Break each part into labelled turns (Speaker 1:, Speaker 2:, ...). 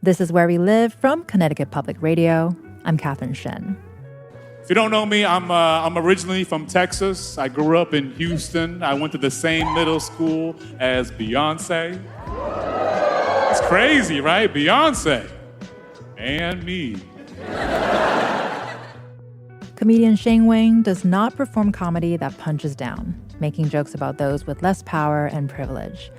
Speaker 1: This is Where We Live from Connecticut Public Radio. I'm Catherine Shen.
Speaker 2: If you don't know me, I'm originally from Texas. I grew up in Houston. I went to the same middle school as Beyonce. It's crazy, right? Beyonce and me.
Speaker 1: Comedian Sheng Wang does not perform comedy that punches down, making jokes about those with less power and privilege.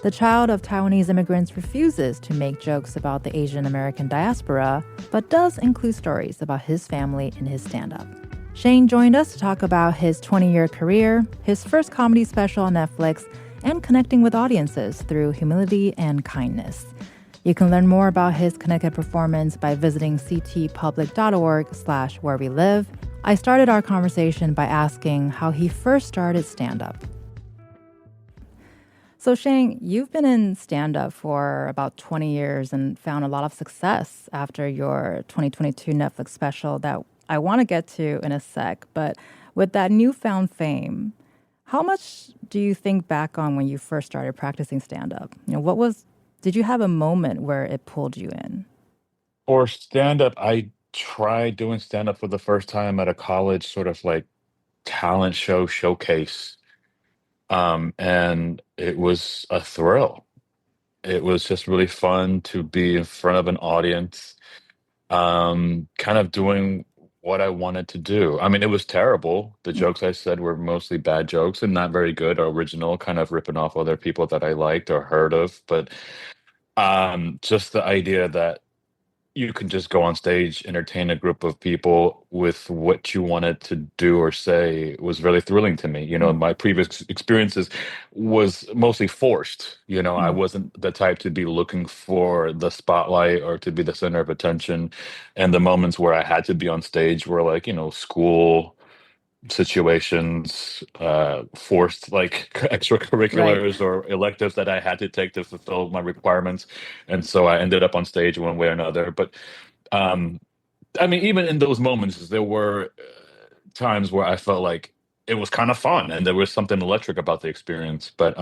Speaker 1: The child of Taiwanese immigrants refuses to make jokes about the Asian American diaspora, but does include stories about his family in his stand-up. Sheng joined us to talk about his 20-year career, his first comedy special on Netflix, and connecting with audiences through humility and kindness. You can learn more about his Connecticut performance by visiting ctpublic.org/wherewelive. I started our conversation by asking how he first started stand-up. So Sheng, you've been in stand-up for about 20 years and found a lot of success after your 2022 Netflix special that I want to get to in a sec. But with that newfound fame, how much do you think back on when you first started practicing stand-up? Did you have a moment where it pulled you in?
Speaker 3: For stand-up, I tried doing stand-up for the first time at a college sort of like talent show showcase. And it was a thrill. It was just really fun to be in front of an audience, kind of doing what I wanted to do. I mean, it was terrible. The jokes I said were mostly bad jokes and not very good or original, kind of ripping off other people that I liked or heard of. But just the idea that you can just go on stage, entertain a group of people with what you wanted to do or say was really thrilling to me. You know, my previous experiences was mostly forced. You know, I wasn't the type to be looking for the spotlight or to be the center of attention. And the moments where I had to be on stage were like, you know, school situations, forced like
Speaker 1: Right.
Speaker 3: extracurriculars or electives that I had to take to fulfill my requirements. And so I ended up on stage one way or another. But um, I mean, even in those moments, there were times where I felt like it was kind of fun and there was something electric about the experience. But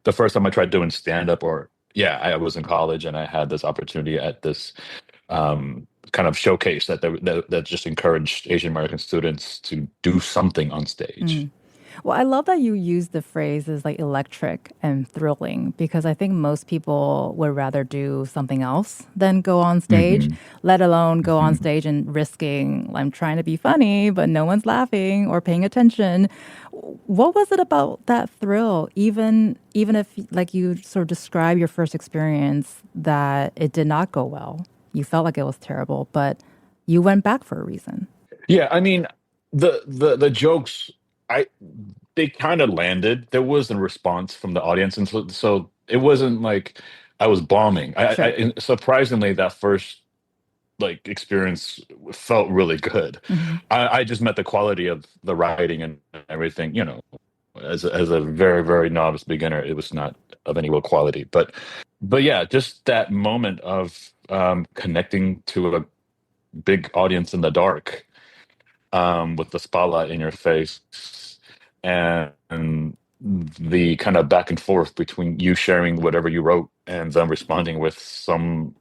Speaker 3: the first time I tried doing stand up, I was in college and I had this opportunity at this kind of showcase that just encouraged Asian American students to do something on stage.
Speaker 1: Well, I love that you use the phrases like electric and thrilling because I think most people would rather do something else than go on stage,
Speaker 3: Hmm.
Speaker 1: let alone go on
Speaker 3: Hmm.
Speaker 1: stage and risking, I'm trying to be funny, but no one's laughing or paying attention. What was it about that thrill, even if like you sort of describe your first experience that it did not go well? You felt like it was terrible, but you went back for a reason.
Speaker 3: Yeah, I mean, the jokes, I they kind of landed. There was a response from the audience, and so it wasn't like I was bombing.
Speaker 1: Sure.
Speaker 3: And surprisingly, that first like experience felt really good.
Speaker 1: Hmm.
Speaker 3: I just met the quality of the writing and everything. You know, as a very very novice beginner, it was not of any real quality. But yeah, just that moment of connecting to a big audience in the dark, with the spotlight in your face, and the kind of back and forth between you sharing whatever you wrote and them responding with some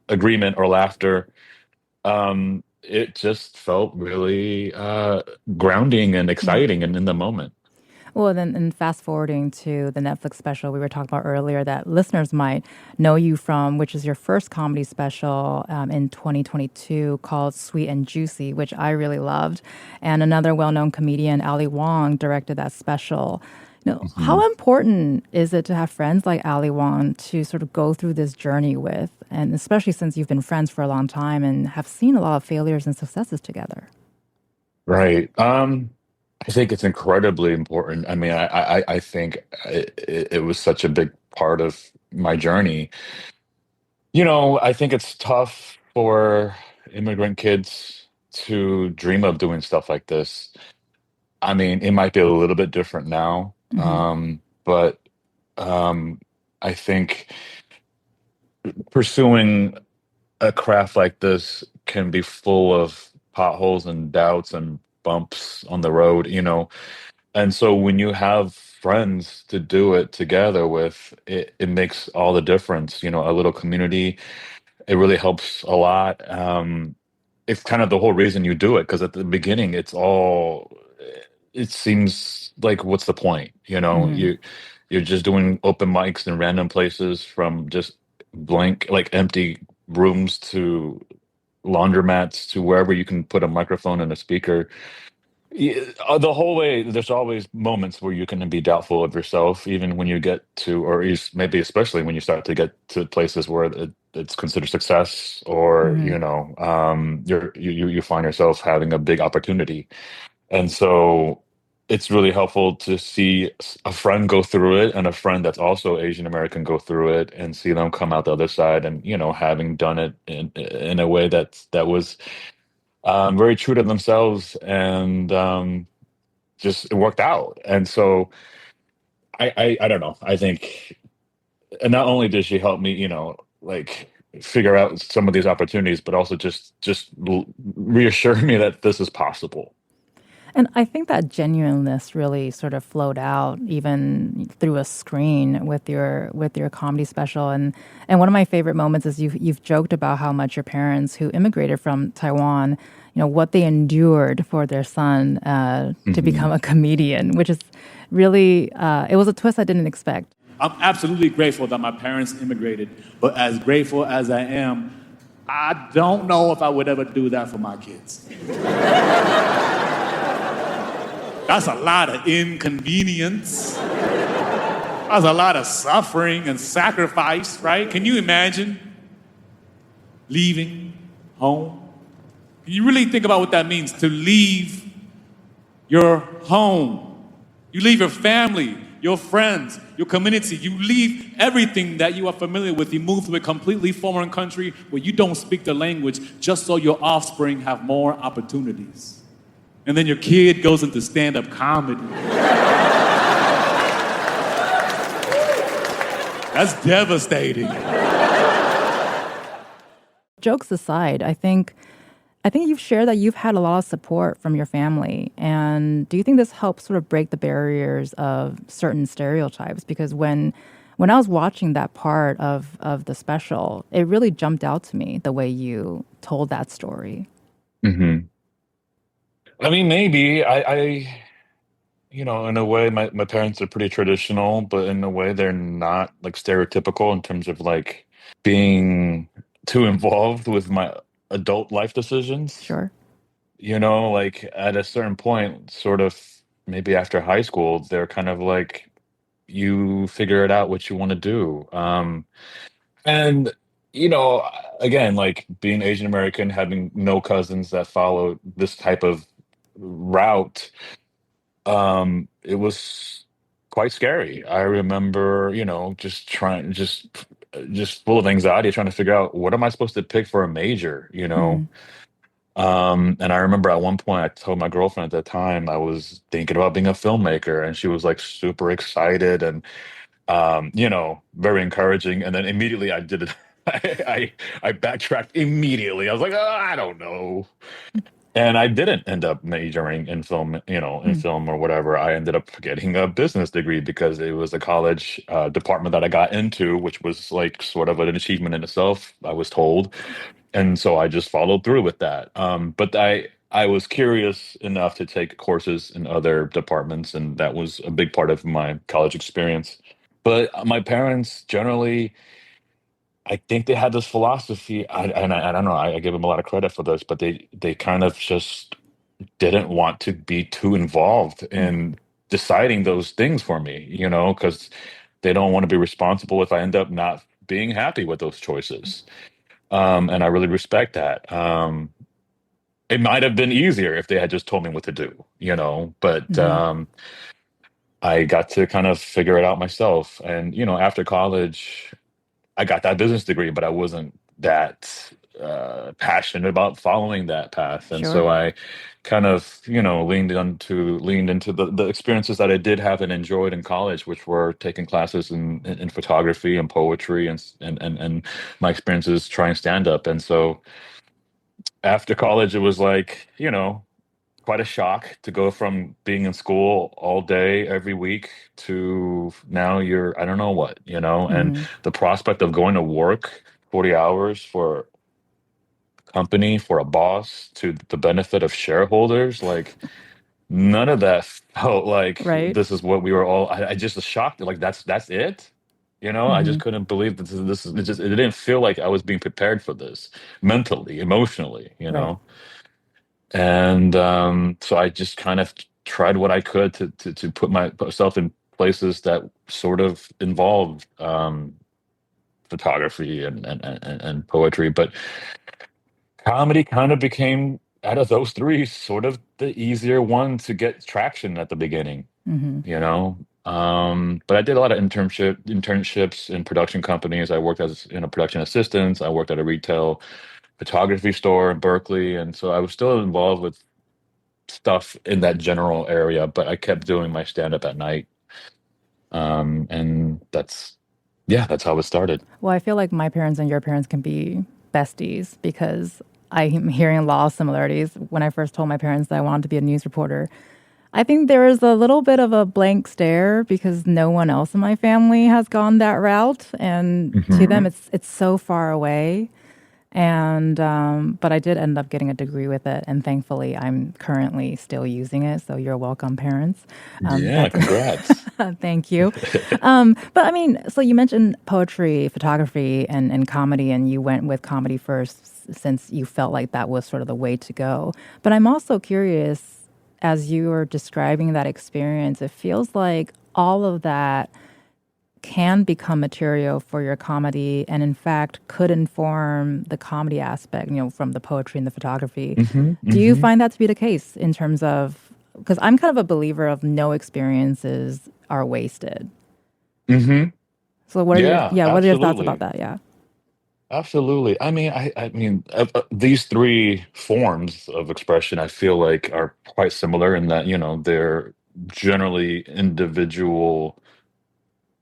Speaker 3: agreement or laughter. It just felt really grounding and exciting and in the moment.
Speaker 1: Well, then, and fast forwarding to the Netflix special we were talking about earlier that listeners might know you from, which is your first comedy special in 2022 called Sweet and Juicy, which I really loved. And another well-known comedian, Ali Wong, directed that special.
Speaker 3: Mhm.
Speaker 1: How important is it to have friends like Ali Wong to sort of go through this journey with? And especially since you've been friends for a long time and have seen a lot of failures and successes together.
Speaker 3: Right. I think it's incredibly important. I mean, I think it was such a big part of my journey. You know, I think it's tough for immigrant kids to dream of doing stuff like this. I mean, it might be a little bit different now,
Speaker 1: Hmm.
Speaker 3: but um, I think pursuing a craft like this can be full of potholes and doubts and bumps on the road. You know, And so when you have friends to do it together with, it makes all the difference. You know, a little community, it really helps a lot. It's kind of the whole reason you do it, because at the beginning, it seems like, what's the point? You know,
Speaker 1: Hmm.
Speaker 3: you're just doing open mics in random places, from just blank, like empty rooms, to laundromats, to wherever you can put a microphone and a speaker. Yeah, the whole way, there's always moments where you can be doubtful of yourself, even when you get to, or maybe especially when you start to get to places where it's considered success, or
Speaker 1: Hmm.
Speaker 3: you find yourself having a big opportunity, and so it's really helpful to see a friend go through it, and a friend that's also Asian American go through it, and see them come out the other side, and having done it in a way that was very true to themselves, and just it worked out. And so I don't know. I think, and not only did she help me, like, figure out some of these opportunities, but also just reassure me that this is possible.
Speaker 1: And I think that genuineness really sort of flowed out even through a screen with your comedy special. And one of my favorite moments is you've joked about how much your parents who immigrated from Taiwan, what they endured for their son to become
Speaker 3: Hmm.
Speaker 1: a comedian, which is really it was a twist I didn't expect.
Speaker 2: I'm absolutely grateful that my parents immigrated, but as grateful as I am, I don't know if I would ever do that for my kids. That's a lot of inconvenience. That's a lot of suffering and sacrifice, right? Can you imagine leaving home? Can you really think about what that means to leave your home? You leave your family, your friends, your community. You leave everything that you are familiar with. You move to a completely foreign country where you don't speak the language just so your offspring have more opportunities. And then your kid goes into stand-up comedy. That's devastating.
Speaker 1: Jokes aside, I think you've shared that you've had a lot of support from your family. And do you think this helps sort of break the barriers of certain stereotypes? Because when I was watching that part of the special, it really jumped out to me the way you told that story.
Speaker 3: Hmm. I mean, maybe in a way, my parents are pretty traditional, but in a way, they're not like stereotypical in terms of like being too involved with my adult life decisions.
Speaker 1: Sure.
Speaker 3: Like, at a certain point, sort of maybe after high school, they're kind of like, you figure it out what you want to do. And, you know, again, like, being Asian American, having no cousins that follow this type of route, it was quite scary. I remember, just full of anxiety, trying to figure out, what am I supposed to pick for a major.
Speaker 1: Hmm.
Speaker 3: And I remember at one point I told my girlfriend at that time I was thinking about being a filmmaker, and she was like super excited, and very encouraging. And then immediately I did it. I backtracked immediately. I was like, oh, I don't know. And I didn't end up majoring in film, in
Speaker 1: Mm.
Speaker 3: film or whatever. I ended up getting a business degree because it was a college department that I got into, which was like sort of an achievement in itself, I was told. And so I just followed through with that. But I was curious enough to take courses in other departments, and that was a big part of my college experience. But my parents generally, I think they had this philosophy, I don't know, I give them a lot of credit for this, but they kind of just didn't want to be too involved in deciding those things for me, because they don't want to be responsible if I end up not being happy with those choices. And I really respect that. It might have been easier if they had just told me what to do, but
Speaker 1: Hmm.
Speaker 3: I got to kind of figure it out myself. And, after college, I got that business degree, but I wasn't that passionate about following that path. And so
Speaker 1: Sure.
Speaker 3: I kind of, leaned into the experiences that I did have and enjoyed in college, which were taking classes in photography and poetry, and my experiences trying stand up. And so after college, it was like, quite a shock to go from being in school all day every week to now you're I don't know what, and
Speaker 1: Hmm.
Speaker 3: the prospect of going to work 40 hours for a company, for a boss, to the benefit of shareholders, like none of that felt like
Speaker 1: Right.
Speaker 3: this is what we were all. I just was shocked. Like that's it. I just
Speaker 1: Hmm.
Speaker 3: couldn't believe that this is it didn't feel like I was being prepared for this mentally, emotionally,
Speaker 1: Right.
Speaker 3: and so I just kind of tried what I could to put myself in places that sort of involved photography and poetry, but comedy kind of became, out of those three, sort of the easier one to get traction at the beginning,
Speaker 1: Hmm.
Speaker 3: you know. But I did a lot of internships in production companies. I worked as in a production assistant. I worked at a retail photography store in Berkeley, and so I was still involved with stuff in that general area. But I kept doing my stand up at night, and that's how it started.
Speaker 1: Well, I feel like my parents and your parents can be besties because I'm hearing a lot of similarities. When I first told my parents that I wanted to be a news reporter, I think there was a little bit of a blank stare because no one else in my family has gone that route, and to them,
Speaker 3: Hmm.
Speaker 1: it's so far away. And but I did end up getting a degree with it, and thankfully, I'm currently still using it. So you're welcome, parents.
Speaker 3: Yeah,
Speaker 1: That's
Speaker 3: congrats.
Speaker 1: thank you. But I mean, so you mentioned poetry, photography, and comedy, and you went with comedy first since you felt like that was sort of the way to go. But I'm also curious, as you were describing that experience, it feels like all of that can become material for your comedy and in fact could inform the comedy aspect, from the poetry and the photography.
Speaker 3: Hmm.
Speaker 1: Do you
Speaker 3: Hmm.
Speaker 1: find that to be the case in terms of, because I'm kind of a believer of no experiences are wasted.
Speaker 3: Hmm.
Speaker 1: So
Speaker 3: Yeah,
Speaker 1: what are your thoughts about
Speaker 3: absolutely.
Speaker 1: that? Yeah.
Speaker 3: Absolutely. I mean, these three forms of expression, I feel like, are quite similar in that, they're generally individual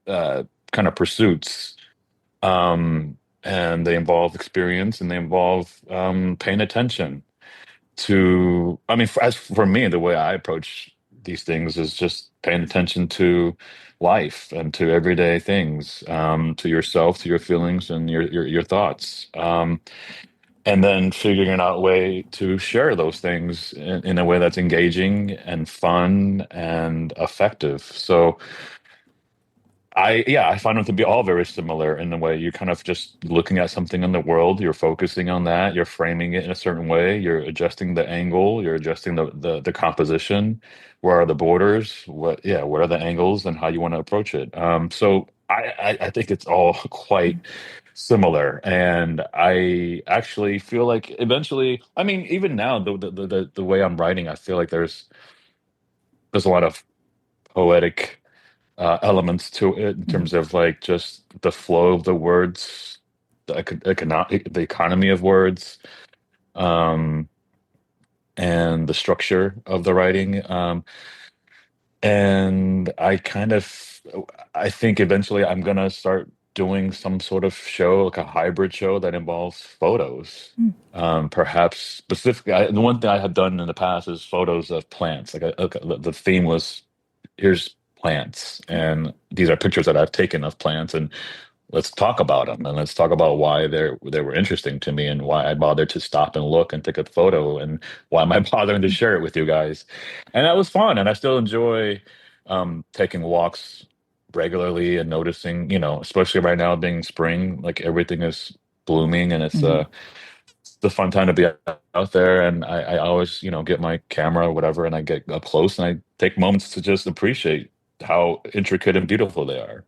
Speaker 3: uh, kind of pursuits, and they involve experience and they involve paying attention to. I mean, as for me, the way I approach these things is just paying attention to life and to everyday things, to yourself, to your feelings, and your thoughts. And then figuring out a way to share those things in a way that's engaging and fun and effective. So I find them to be all very similar in the way you're kind of just looking at something in the world, you're focusing on that, you're framing it in a certain way, you're adjusting the angle, you're adjusting the composition. Where are the borders? What are the angles and how you want to approach it? So I think it's all quite similar, and I actually feel like eventually, I mean, even now, the way I'm writing, I feel like there's a lot of poetic elements to it in
Speaker 1: Mhm.
Speaker 3: terms of like just the flow of the words, the economy of words, um, and the structure of the writing. And I think eventually I'm gonna start doing some sort of show, like a hybrid show that involves photos.
Speaker 1: Mm.
Speaker 3: Perhaps specifically, the one thing I had done in the past is photos of plants. The theme was, here's plants, and these are pictures that I've taken of plants, and let's talk about them, and let's talk about why they were interesting to me, and why I bothered to stop and look and take a photo, and why am I bothering to share it with you guys. And that was fun, and I still enjoy taking walks regularly and noticing, especially right now being spring, like everything is blooming, and
Speaker 1: Mhm.
Speaker 3: it's the fun time to be out there. And I always, get my camera or whatever, and I get up close and I take moments to just appreciate how intricate and beautiful they are.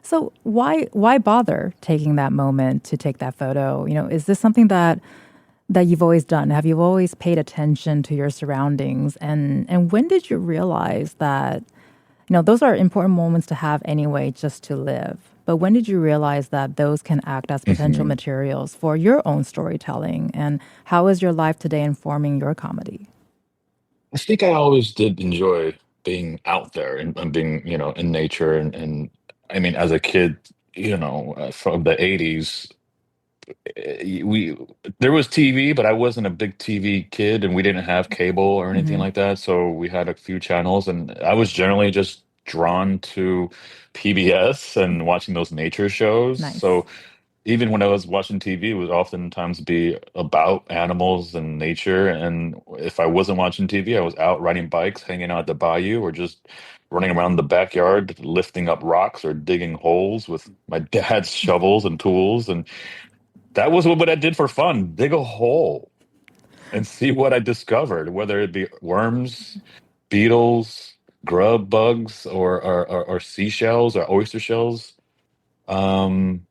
Speaker 1: So why bother taking that moment to take that photo? Is this something that you've always done? Have you always paid attention to your surroundings? And when did you realize that, those are important moments to have anyway, just to live. But when did you realize that those can act as potential
Speaker 3: Mhm.
Speaker 1: materials for your own storytelling? And how is your life today informing your comedy?
Speaker 3: I think I always did enjoy being out there and being, in nature. And I mean, as a kid, from the 80s, we there was TV, but I wasn't a big TV kid, and we didn't have cable or anything
Speaker 1: Hmm.
Speaker 3: like that. So we had a few channels, and I was generally just drawn to PBS and watching those nature shows.
Speaker 1: Nice.
Speaker 3: So even when I was watching TV, it would oftentimes be about animals and nature. And if I wasn't watching TV, I was out riding bikes, hanging out at the bayou, or just running around the backyard, lifting up rocks or digging holes with my dad's shovels and tools. And that was what I did for fun, dig a hole and see what I discovered, whether it be worms, beetles, grub bugs, or seashells or oyster shells. Um,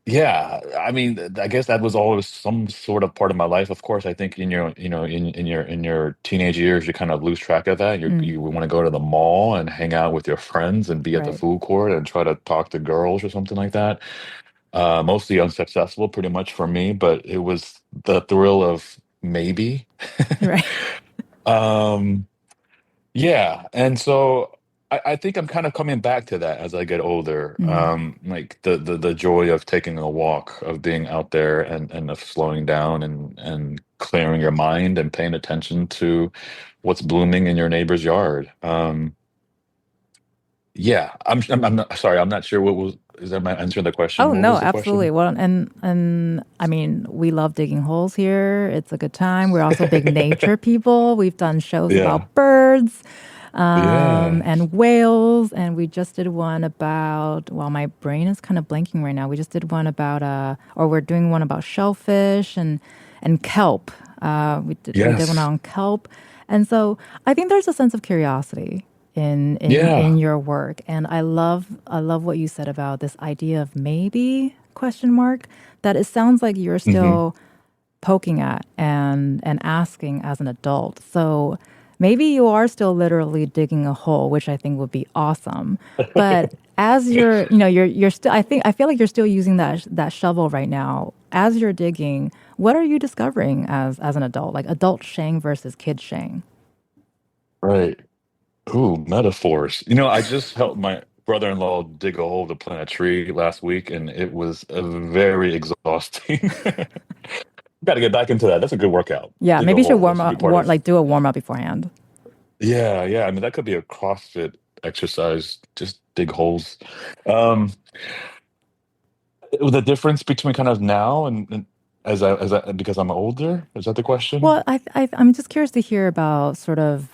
Speaker 3: yeah, I mean, I guess that was always some sort of part of my life. Of course, I think in your, in your teenage years, you kind of lose track of that.
Speaker 1: Mm,
Speaker 3: You want to go to the mall and hang out with your friends and be at the
Speaker 1: right.
Speaker 3: food court and try to talk to girls or something like that. Mostly unsuccessful, pretty much for me, but it was the thrill of maybe.
Speaker 1: Right.
Speaker 3: Um, yeah, and so I think I'm kind of coming back to that as I get older.
Speaker 1: Hmm.
Speaker 3: Like the joy of taking a walk, of being out there and of slowing down and clearing your mind and paying attention to what's blooming in your neighbor's yard. Yeah, I'm not sorry, I'm not sure what was is that my answer to the question?
Speaker 1: Oh
Speaker 3: What
Speaker 1: no,
Speaker 3: was the
Speaker 1: absolutely.
Speaker 3: question?
Speaker 1: Well, and I mean, we love digging holes here. It's a good time. We're also big nature people. We've done shows
Speaker 3: Yeah.
Speaker 1: about birds,
Speaker 3: Yeah.
Speaker 1: and whales, and we just did one about. Well, my brain is kind of blanking right now. We just did one about or we're doing one about shellfish and kelp. We did one
Speaker 3: Yes.
Speaker 1: on kelp, and so I think there's a sense of curiosity in
Speaker 3: Yeah.
Speaker 1: your work, and I love what you said about this idea of maybe question mark, that it sounds like you're
Speaker 3: Hmm.
Speaker 1: still poking at and asking as an adult. So maybe you are still literally digging a hole, which I think would be awesome. But as you're still, I feel like you're still using that shovel right now. As you're digging, what are you discovering as an adult, like adult Shang versus kid Shang?
Speaker 3: Right. Ooh, metaphors. I just helped my brother-in-law dig a hole to plant a tree last week, and it was very exhausting. Got to get back into that. That's a good workout.
Speaker 1: Yeah,
Speaker 3: Dig a
Speaker 1: maybe you should
Speaker 3: hole. That
Speaker 1: warm
Speaker 3: should be
Speaker 1: up,
Speaker 3: part of.
Speaker 1: like do a warm up beforehand.
Speaker 3: Yeah, yeah. I mean, that could be a CrossFit exercise. Just dig holes. Um, the difference between kind of now and as I because I'm older, is that the question?
Speaker 1: Well, I'm just curious to hear about sort of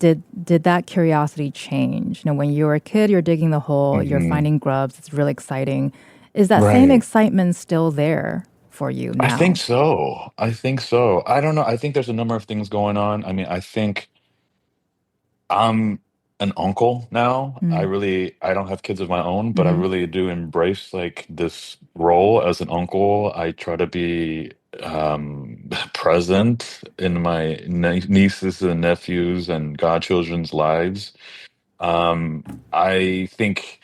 Speaker 1: did that curiosity change? When you were a kid, you're digging the hole, you're
Speaker 3: Hmm.
Speaker 1: finding grubs, it's really exciting. Is that same
Speaker 3: Right.
Speaker 1: excitement still there for you
Speaker 3: I think
Speaker 1: now?
Speaker 3: so. I think so. I don't know. I think there's a number of things going on. I mean, I think I'm an uncle now.
Speaker 1: Mm,
Speaker 3: I don't have kids of my own, but I
Speaker 1: hmm.
Speaker 3: really do embrace like this role as an uncle. I try to be present in my nieces and nephews and godchildren's lives. Um, I think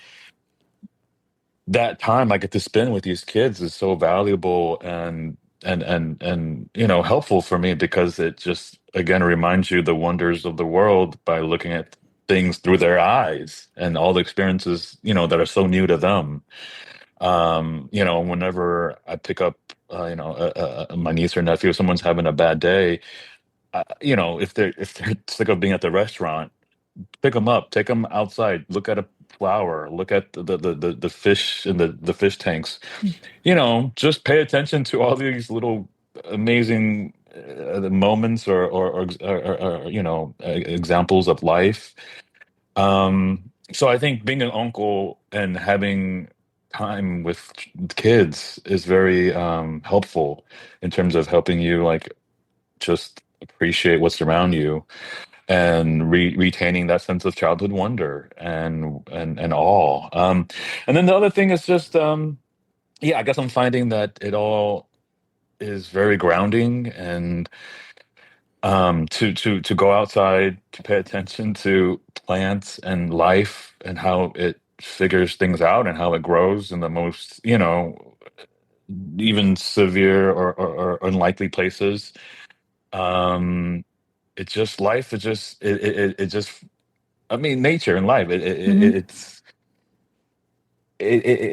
Speaker 3: that time I get to spend with these kids is so valuable and helpful for me because it just again reminds you the wonders of the world by looking at things through their eyes and all the experiences that are so new to them. Whenever I pick up my niece or nephew, if someone's having a bad day, if they're sick of being at the restaurant, pick them up, take them outside, look at a flower, look at the fish in the fish tanks. Just pay attention to all these little amazing moments or examples of life. So I think being an uncle and having time with kids is very helpful in terms of helping you like just appreciate what's around you and retaining that sense of childhood wonder and awe. And then the other thing is just yeah, I guess I'm finding that it all is very grounding and to go outside to pay attention to plants and life and how it figures things out and how it grows in the most even severe or unlikely places. um it's just life. It just, I mean, nature and life.
Speaker 1: Hmm.
Speaker 3: It's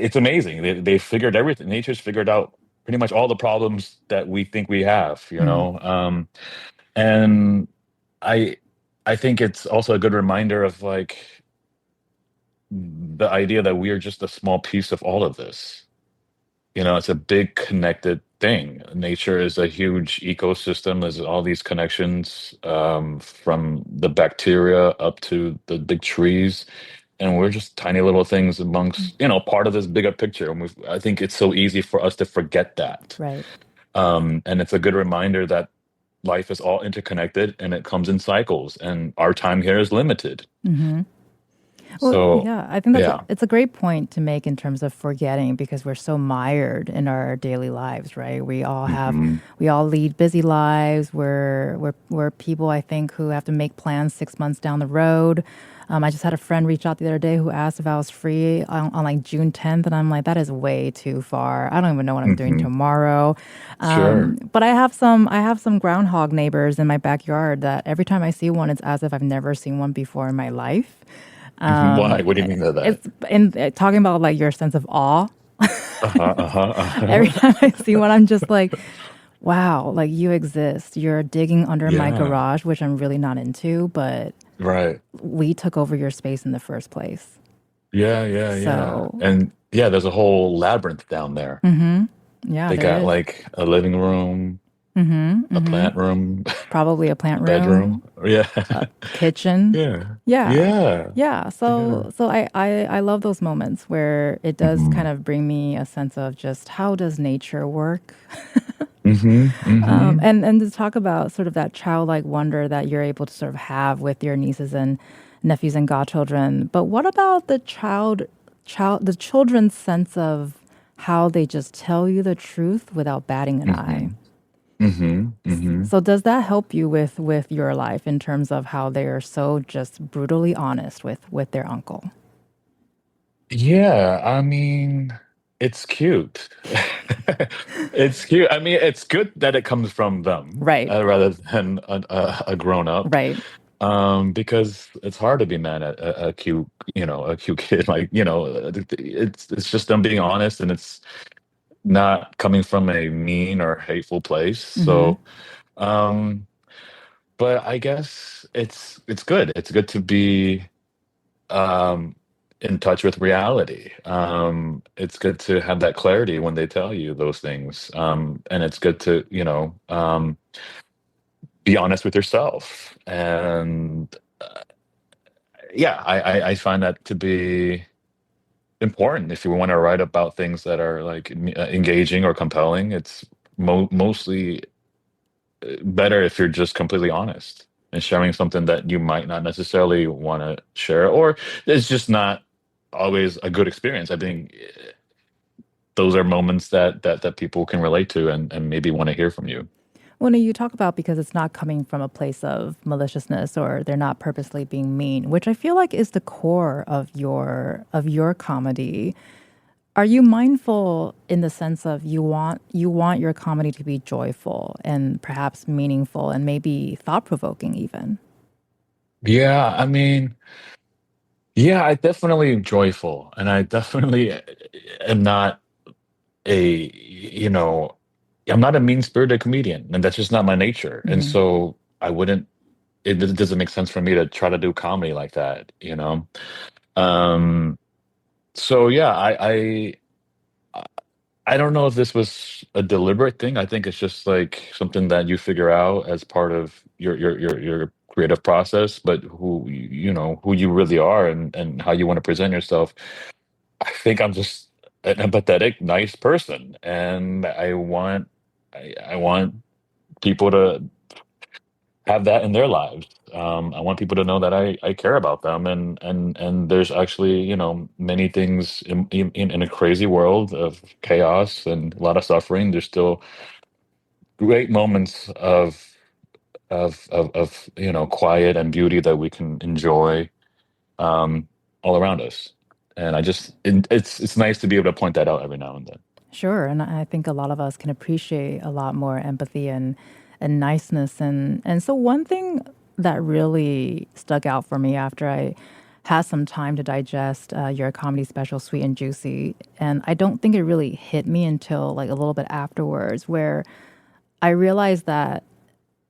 Speaker 3: it's amazing. They figured everything. Nature's figured out pretty much all the problems that we think we have, you
Speaker 1: Mm,
Speaker 3: know. And I I think it's also a good reminder of like the idea that we are just a small piece of all of this. You know, it's a big connected thing. Nature is a huge ecosystem. There's all these connections, from the bacteria up to the big trees, and we're just tiny little things
Speaker 1: mm,
Speaker 3: amongst, part of this bigger picture. And I think it's so easy for us to forget that.
Speaker 1: right.
Speaker 3: And it's a good reminder that life is all interconnected and it comes in cycles, and our time here is limited.
Speaker 1: Hmm. Well,
Speaker 3: So,
Speaker 1: yeah, I think
Speaker 3: yeah.
Speaker 1: it's a great point to make in terms of forgetting because we're so mired in our daily lives, right?
Speaker 3: Hmm.
Speaker 1: We all lead busy lives. We're people I think who have to make plans 6 months down the road. I just had a friend reach out the other day who asked if I was free on like June 10th, and I'm like, that is way too far. I don't even know what I'm doing
Speaker 3: Hmm.
Speaker 1: tomorrow.
Speaker 3: Sure.
Speaker 1: But I have some groundhog neighbors in my backyard that every time I see one, it's as if I've never seen one before in my life.
Speaker 3: Why? What do you mean by that?
Speaker 1: It's in talking about like your sense of awe.
Speaker 3: Uh-huh, uh-huh,
Speaker 1: Every
Speaker 3: uh-huh.
Speaker 1: time I see one, I'm just like, wow, like you exist. You're digging under my
Speaker 3: Yeah,
Speaker 1: garage, which I'm really not into, but
Speaker 3: right.
Speaker 1: we took over your space in the first place.
Speaker 3: Yeah, yeah, yeah.
Speaker 1: So,
Speaker 3: And yeah, there's a whole labyrinth down there.
Speaker 1: hmm, yeah,
Speaker 3: They
Speaker 1: there
Speaker 3: got
Speaker 1: is.
Speaker 3: like a living room,
Speaker 1: Mm-hmm,
Speaker 3: a
Speaker 1: mm-hmm.
Speaker 3: plant room,
Speaker 1: Probably a
Speaker 3: a
Speaker 1: plant
Speaker 3: bedroom.
Speaker 1: room,
Speaker 3: Yeah.
Speaker 1: a kitchen.
Speaker 3: Yeah.
Speaker 1: Yeah.
Speaker 3: Yeah.
Speaker 1: Yeah.
Speaker 3: They got.
Speaker 1: I love those moments where it does kind
Speaker 3: Hmm.
Speaker 1: of bring me a sense of just how does nature work?
Speaker 3: Hmm. Hmm.
Speaker 1: And to talk about sort of that childlike wonder that you're able to sort of have with your nieces and nephews and godchildren. But what about the children's sense of how they just tell you the truth without batting an eye?
Speaker 3: Hmm. Hmm. Hmm.
Speaker 1: So does that help you with your life in terms of how they are so just brutally honest with their uncle?
Speaker 3: Yeah, I mean, it's cute. It's cute. I mean, it's good that it comes from them,
Speaker 1: Right.
Speaker 3: rather than a grown up.
Speaker 1: Right.
Speaker 3: Because it's hard to be mad at a cute, a cute kid. Like, it's just them being honest, and it's not coming from a mean or hateful place.
Speaker 1: Mm-hmm.
Speaker 3: So, um, but I guess it's good. It's good to be, um, in touch with reality. It's good to have that clarity when they tell you those things. And it's good to, be honest with yourself. And yeah, I find that to be important. If you want to write about things that are like engaging or compelling, it's mostly better if you're just completely honest and sharing something that you might not necessarily want to share, or it's just not always a good experience. I think those are moments that people can relate to, and maybe want to hear from you.
Speaker 1: Well, no, you talk about because it's not coming from a place of maliciousness or they're not purposely being mean, which I feel like is the core of your comedy. Are you mindful in the sense of you want your comedy to be joyful and perhaps meaningful and maybe thought provoking even?
Speaker 3: Yeah, I mean, yeah, I definitely joyful, and I definitely am not a, I'm not a mean-spirited comedian, and that's just not my nature. And
Speaker 1: Hmm.
Speaker 3: so I wouldn't, it doesn't make sense for me to try to do comedy like that, you know? Um, so yeah, I don't know if this was a deliberate thing. I think it's just like something that you figure out as part of your creative process, but who you really are, and how you want to present yourself. I think I'm just an empathetic, nice person, and I want people to have that in their lives. I want people to know that I care about them, and there's actually, many things in a crazy world of chaos and a lot of suffering. There's still great moments of quiet and beauty that we can enjoy, um, all around us. And it's nice to be able to point that out every now and then.
Speaker 1: Sure, and I think a lot of us can appreciate a lot more empathy and niceness and so one thing that really stuck out for me after I had some time to digest your comedy special, Sweet and Juicy. And I don't think it really hit me until like a little bit afterwards, where I realized that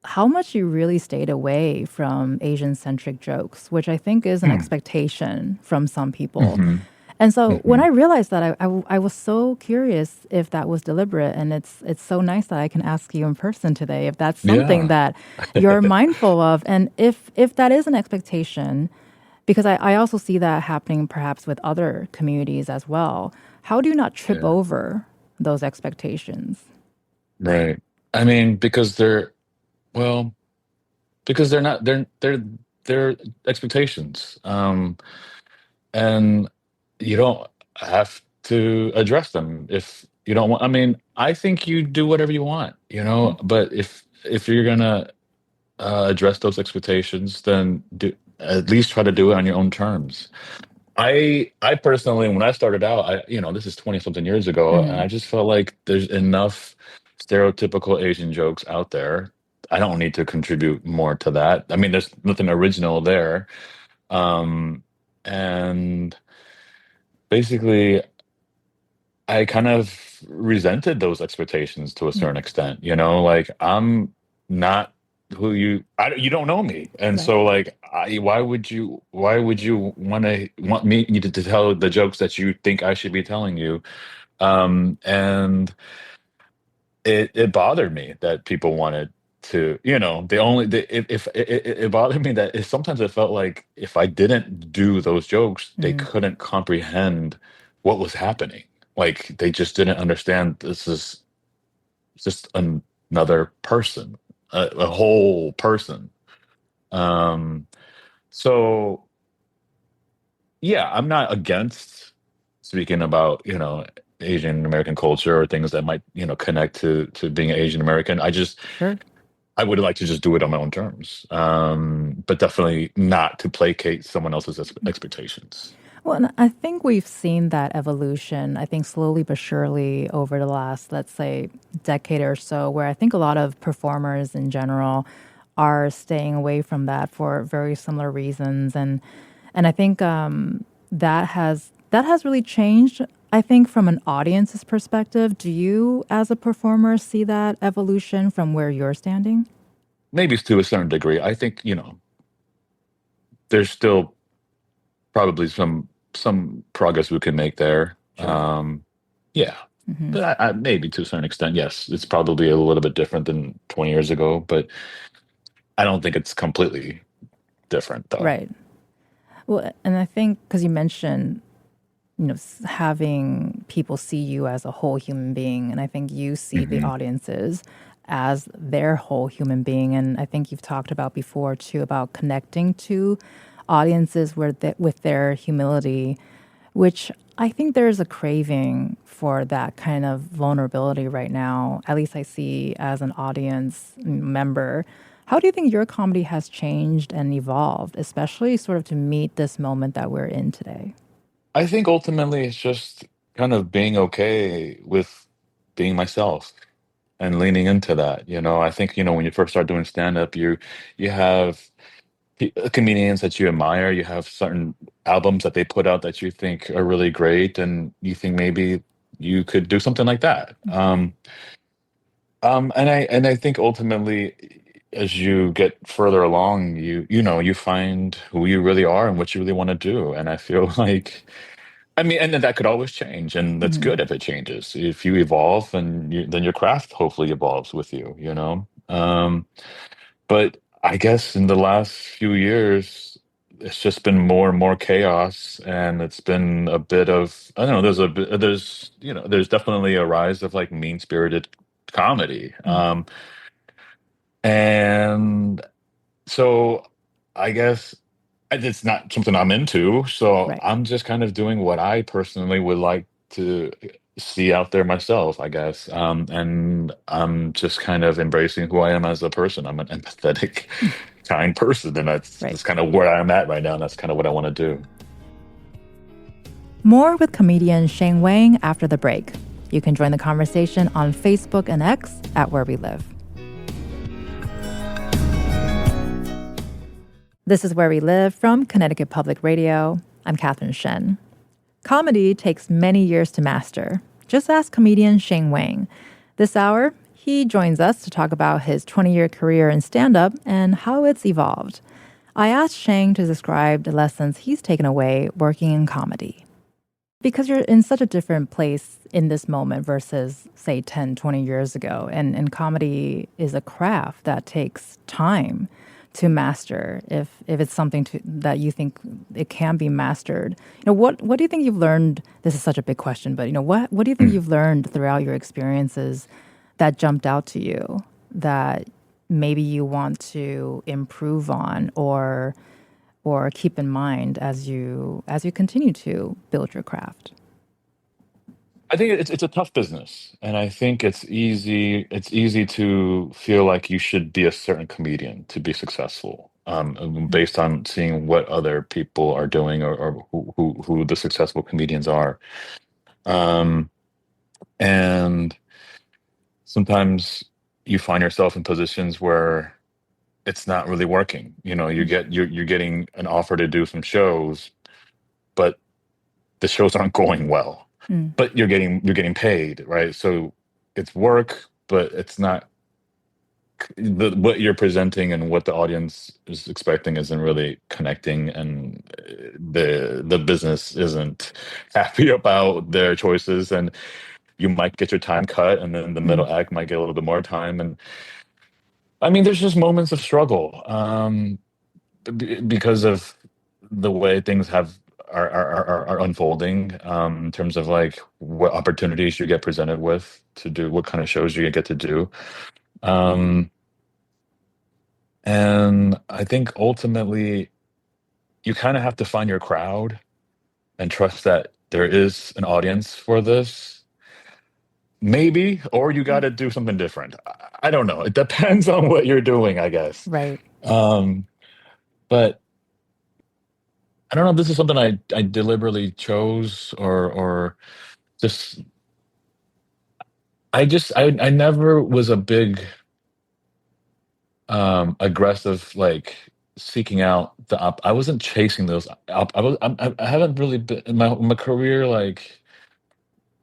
Speaker 1: how much you really stayed away from Asian-centric jokes, which I think is an expectation from some people.
Speaker 3: Mm-hmm.
Speaker 1: And so when
Speaker 3: Mm-hmm.
Speaker 1: I realized that, I was so curious if that was deliberate. And it's so nice that I can ask you in person today if that's something
Speaker 3: Yeah.
Speaker 1: that you're mindful of. And if that is an expectation, because I also see that happening perhaps with other communities as well. How do you not trip
Speaker 3: Yeah.
Speaker 1: over those expectations?
Speaker 3: Right. I mean, well, because they're expectations. And you don't have to address them if you don't want. I mean, I think you do whatever you want, but if you're gonna address those expectations, then at least try to do it on your own terms. I personally, when I started out, this is 20 something years ago, and
Speaker 1: Mm-hmm.
Speaker 3: I just felt like there's enough stereotypical Asian jokes out there. I don't need to contribute more to that. I mean, there's nothing original there. And basically, I kind of resented those expectations to a certain extent, like I'm not you don't know me. And
Speaker 1: Right.
Speaker 3: so like, why would you want me to tell the jokes that you think I should be telling you? And it bothered me that people wanted to, it bothered me that sometimes it felt like if I didn't do those jokes, they
Speaker 1: Mm-hmm.
Speaker 3: couldn't comprehend what was happening. Like they just didn't understand this is just another person, a whole person. Um, so yeah, I'm not against speaking about, Asian American culture or things that might, connect to being Asian American.
Speaker 1: Sure.
Speaker 3: I would like to just do it on my own terms, but definitely not to placate someone else's expectations.
Speaker 1: Well, and I think we've seen that evolution, I think slowly but surely over the last, let's say, decade or so, where I think a lot of performers in general are staying away from that for very similar reasons. And I think that has really changed, I think, from an audience's perspective. Do you, as a performer, see that evolution from where you're standing?
Speaker 3: Maybe to a certain degree. I think, there's still probably some progress we can make there.
Speaker 1: Sure.
Speaker 3: Yeah,
Speaker 1: Hmm.
Speaker 3: but maybe to a certain extent, yes, it's probably a little bit different than 20 years ago, but I don't think it's completely different though.
Speaker 1: Right. Well, and I think because you mentioned having people see you as a whole human being. And I think you see the
Speaker 3: Hmm.
Speaker 1: audiences as their whole human being. And I think you've talked about before too about connecting to audiences with their humility, which I think there's a craving for that kind of vulnerability right now. At least I see as an audience member. How do you think your comedy has changed and evolved, especially sort of to meet this moment that we're in today?
Speaker 3: I think ultimately it's just kind of being okay with being myself and leaning into that. I think, when you first start doing stand up, you have comedians that you admire, you have certain albums that they put out that you think are really great, and you think maybe you could do something like that. And I think ultimately, as you get further along, you find who you really are and what you really want to do. And I feel like, I mean, and then that could always change, and that's
Speaker 1: Hmm.
Speaker 3: good if it changes. If you evolve, and then your craft hopefully evolves with you. But I guess in the last few years, it's just been more and more chaos, and it's been a bit of, I don't know. There's definitely a rise of like mean spirited comedy, and so I guess it's not something I'm into. So
Speaker 1: Right.
Speaker 3: I'm just kind of doing what I personally would like to see out there myself, I guess. And I'm just kind of embracing who I am as a person. I'm an empathetic, kind person, and
Speaker 1: Right.
Speaker 3: that's kind of where I'm at right now. And that's kind of what I want to do.
Speaker 1: More with comedian Sheng Wang after the break. You can join the conversation on Facebook and X at Where We Live. This is Where We Live from Connecticut Public Radio. I'm Catherine Shen. Comedy takes many years to master. Just ask comedian Sheng Wang. This hour, he joins us to talk about his 20-year career in stand-up and how it's evolved. I asked Sheng to describe the lessons he's taken away working in comedy. Because you're in such a different place in this moment versus, say, 10, 20 years ago. And comedy is a craft that takes time to master if it's something that you think it can be mastered. What do you think you've learned? This is such a big question, but what do you think you've learned throughout your experiences that jumped out to you that maybe you want to improve on or keep in mind as you continue to build your craft?
Speaker 3: I think it's a tough business, and I think it's easy to feel like you should be a certain comedian to be successful, based on seeing what other people are doing or who the successful comedians are. Um, and sometimes you find yourself in positions where it's not really working. You're getting an offer to do some shows, but the shows aren't going well.
Speaker 1: Mm,
Speaker 3: But you're getting paid, right? So it's work, but it's not what you're presenting and what the audience is expecting isn't really connecting, and the business isn't happy about their choices, and you might get your time cut, and then the
Speaker 1: mm.
Speaker 3: middle act might get a little bit more time. And I mean, there's just moments of struggle, because of the way things are unfolding, in terms of like what opportunities you get presented with to do, what kind of shows you get to do. Um, and I think ultimately you kind of have to find your crowd and trust that there is an audience for this, maybe, or you got to do something different. I don't know. It depends on what you're doing, I guess.
Speaker 1: Right.
Speaker 3: Um, but I don't know if this is something I deliberately chose, or just I never was a big aggressive, like seeking out I wasn't chasing those I haven't really been in my career, like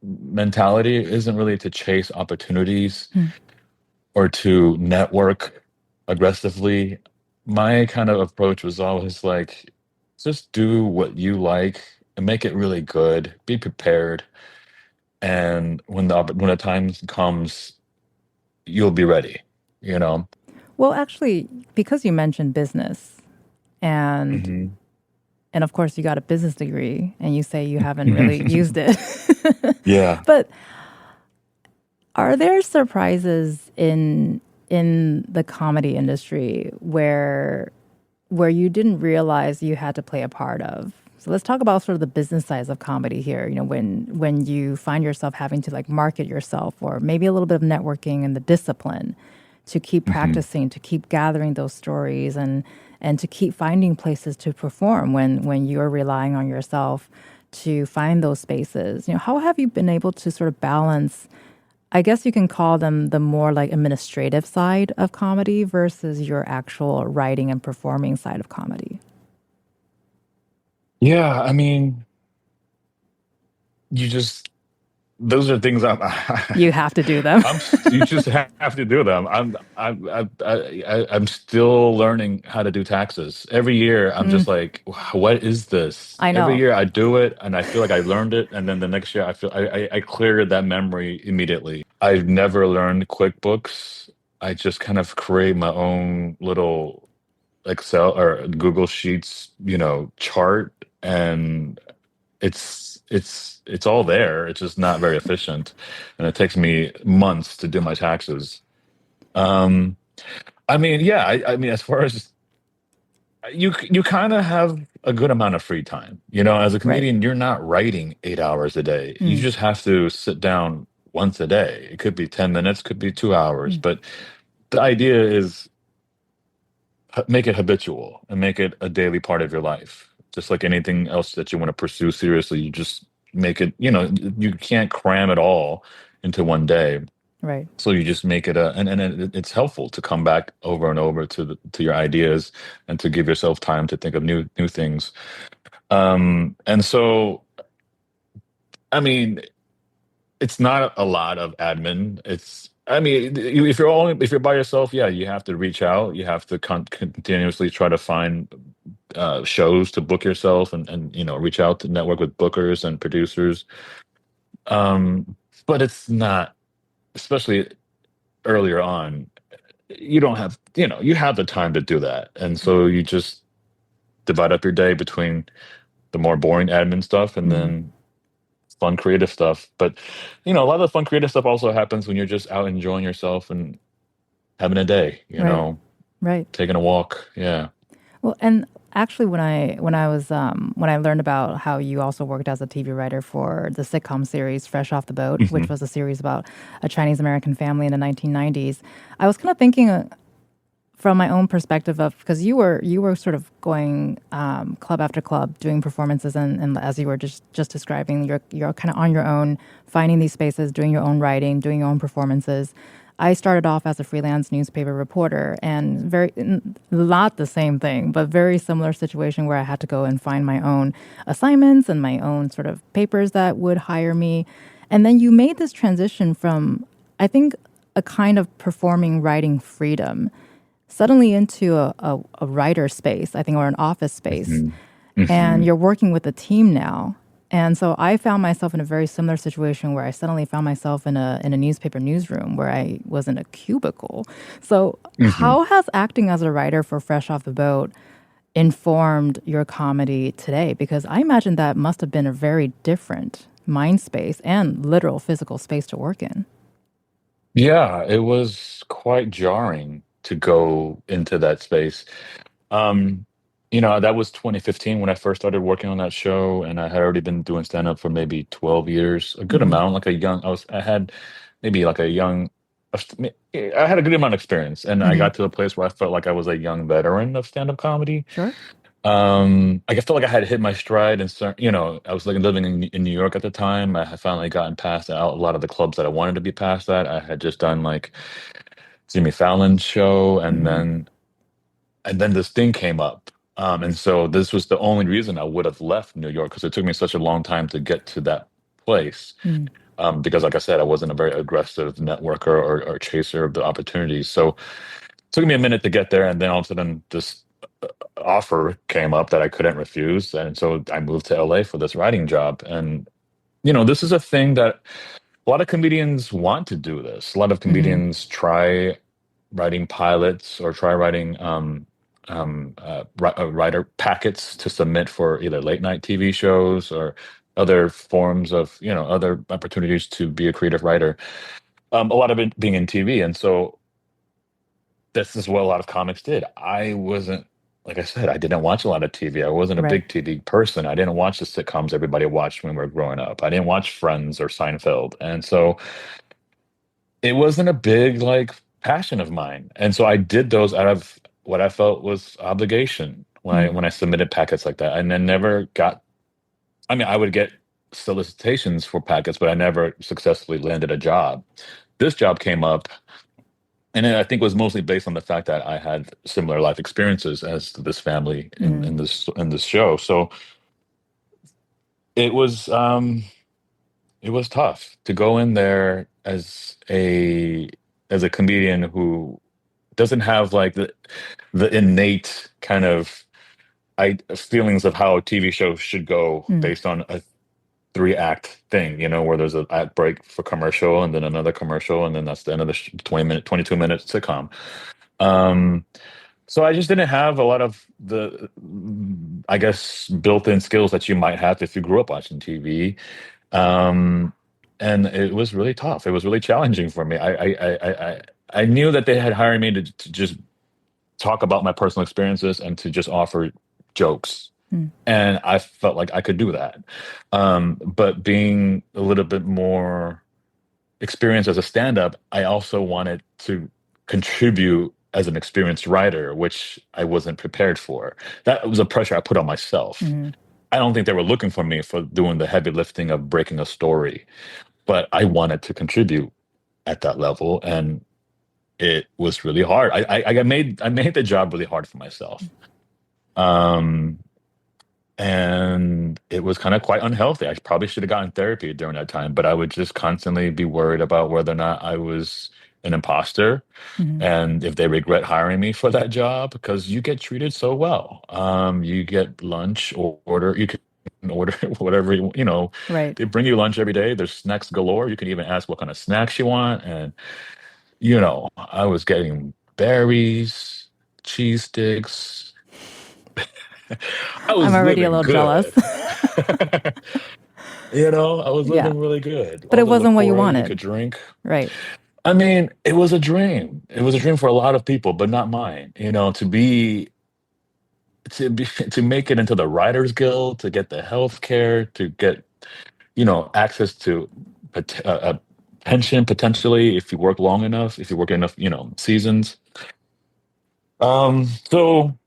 Speaker 3: mentality isn't really to chase opportunities
Speaker 1: Mm.
Speaker 3: or to network aggressively. My kind of approach was always like, just do what you like and make it really good, be prepared, and when the time comes, you'll be ready, you know?
Speaker 1: Well, actually, because you mentioned business and
Speaker 3: Hmm.
Speaker 1: and of course you got a business degree and you say you haven't really used it.
Speaker 3: Yeah.
Speaker 1: But are there surprises in the comedy industry where you didn't realize you had to play a part of? So let's talk about sort of the business sides of comedy here. When you find yourself having to like market yourself, or maybe a little bit of networking and the discipline to keep
Speaker 3: Hmm.
Speaker 1: practicing, to keep gathering those stories, and to keep finding places to perform when you're relying on yourself to find those spaces. How have you been able to sort of balance, I guess you can call them the more like administrative side of comedy versus your actual writing and performing side of comedy?
Speaker 3: Yeah, I mean, you just those are things
Speaker 1: You have to do them.
Speaker 3: you just have to do them. I'm still learning how to do taxes. Every year, I'm
Speaker 1: Mm,
Speaker 3: just like, "Wow, what is this?"
Speaker 1: I
Speaker 3: Every
Speaker 1: know.
Speaker 3: year I do it, and I feel like I learned it, and then the next year I feel I cleared that memory immediately. I've never learned QuickBooks. I just kind of create my own little Excel or Google Sheets, chart, and it's all there. It's just not very efficient, and it takes me months to do my taxes. Um, I mean, yeah, I mean, as far as you kind of have a good amount of free time. As a
Speaker 1: Right.
Speaker 3: comedian, you're not writing 8 hours a day. You
Speaker 1: Mm,
Speaker 3: just have to sit down once a day. It could be 10 minutes, could be 2 hours,
Speaker 1: mm.
Speaker 3: but the idea is make it habitual and make it a daily part of your life. Just like anything else that you want to pursue seriously, you just make it, you can't cram it all into one day.
Speaker 1: Right.
Speaker 3: So you just make it it's helpful to come back over and over to your ideas and to give yourself time to think of new things. And so, I mean, it's not a lot of admin. I mean, if you're by yourself, yeah, you have to reach out. You have to continuously try to find shows to book yourself, and reach out to network with bookers and producers. Um, but it's not, especially earlier on, you don't have, you have the time to do that. And so you just divide up your day between the more boring admin stuff and
Speaker 1: Mhm.
Speaker 3: then fun creative stuff. But a lot of the fun creative stuff also happens when you're just out enjoying yourself and having a day,
Speaker 1: Right. Right.
Speaker 3: taking a walk. Yeah.
Speaker 1: Well, and actually, when I learned about how you also worked as a TV writer for the sitcom series Fresh Off the Boat,
Speaker 3: Hmm.
Speaker 1: which was a series about a Chinese American family in the 1990s, I was kind of thinking from my own perspective of, because you were sort of going club after club doing performances, and as you were just describing, you're kind of on your own, finding these spaces, doing your own writing, doing your own performances. I started off as a freelance newspaper reporter, and not the same thing, but very similar situation where I had to go and find my own assignments and my own sort of papers that would hire me. And then you made this transition from, I think, a kind of performing writing freedom suddenly into a writer space, I think, or an office space.
Speaker 3: Hmm.
Speaker 1: And
Speaker 3: Hmm.
Speaker 1: you're working with a team now. And so I found myself in a very similar situation where I suddenly found myself in a newspaper newsroom where I was in a cubicle. So
Speaker 3: Hmm.
Speaker 1: how has acting as a writer for Fresh Off the Boat informed your comedy today? Because I imagine that must have been a very different mind space and literal physical space to work in.
Speaker 3: Yeah, it was quite jarring to go into that space. Um, that was 2015 when I first started working on that show, and I had already been doing stand up for maybe 12 years, a good
Speaker 1: Hmm.
Speaker 3: amount, like I had maybe like a young, I had a good amount of experience, and I
Speaker 1: Hmm.
Speaker 3: got to a place where I felt like I was a young veteran of stand up comedy.
Speaker 1: Sure.
Speaker 3: I felt like I had hit my stride, and I was like living in New York at the time. I had finally gotten past out a lot of the clubs that I wanted to be past that. I had just done like Jimmy Fallon's show,
Speaker 1: Hmm.
Speaker 3: and then this thing came up. And so this was the only reason I would have left New York, because it took me such a long time to get to that place.
Speaker 1: Mm.
Speaker 3: Because, like I said, I wasn't a very aggressive networker or chaser of the opportunities. So it took me a minute to get there. And then all of a sudden, this offer came up that I couldn't refuse. And so I moved to LA for this writing job. And, this is a thing that a lot of comedians want to do this. A lot of
Speaker 1: Hmm.
Speaker 3: comedians try writing pilots or try writing writer packets to submit for either late night TV shows or other forms of, other opportunities to be a creative writer. A lot of it being in TV. And so this is what a lot of comics did. I wasn't, like I said, I didn't watch a lot of TV. I wasn't a
Speaker 1: Right.
Speaker 3: big TV person. I didn't watch the sitcoms everybody watched when we were growing up. I didn't watch Friends or Seinfeld. And so it wasn't a big like passion of mine. And so I did those out of what I felt was obligation
Speaker 1: Mm.
Speaker 3: when I submitted packets like that. And then never got, I mean, I would get solicitations for packets, but I never successfully landed a job. This job came up, and I think it was mostly based on the fact that I had similar life experiences as this family
Speaker 1: Mm.
Speaker 3: in this show. So it was um it was tough to go in there as a comedian who doesn't have like the innate kind of feelings of how a TV show should go
Speaker 1: Mm.
Speaker 3: based on a 3 act thing, where there's an act break for commercial and then another commercial and then that's the end of the 22-minute sitcom. Um, so I just didn't have a lot of the, I guess, built-in skills that you might have if you grew up watching TV. Um, and it was really tough. It was really challenging for me. I knew that they had hired me to just talk about my personal experiences and to just offer jokes.
Speaker 1: Mm.
Speaker 3: And I felt like I could do that. But being a little bit more experienced as a stand-up, I also wanted to contribute as an experienced writer, which I wasn't prepared for. That was a pressure I put on myself.
Speaker 1: Hmm.
Speaker 3: I don't think they were looking for me for doing the heavy lifting of breaking a story, but I wanted to contribute. at that level, and it was really hard. I made the job really hard for myself. Um, and it was kind of quite unhealthy. I probably should have gotten therapy during that time, but I would just constantly be worried about whether or not I was an imposter
Speaker 1: Mhm.
Speaker 3: and if they regret hiring me for that job, because you get treated so well. You get lunch or you can order whatever
Speaker 1: Right.
Speaker 3: they bring you lunch every day. There's snacks galore. You can even ask what kind of snacks you want. And I was getting berries, cheese sticks. I
Speaker 1: I'm
Speaker 3: was
Speaker 1: already a
Speaker 3: living
Speaker 1: little jealous.
Speaker 3: good. I was
Speaker 1: Yeah.
Speaker 3: living really good.
Speaker 1: But
Speaker 3: All
Speaker 1: it
Speaker 3: the
Speaker 1: wasn't what you
Speaker 3: liqueur you
Speaker 1: wanted.
Speaker 3: could drink.
Speaker 1: Right.
Speaker 3: I mean, it was a dream. It was a dream for a lot of people, but not mine. To to make it into the Writers Guild, to get the health care, to get, access to a pension potentially if you work long enough, if you work enough, seasons. So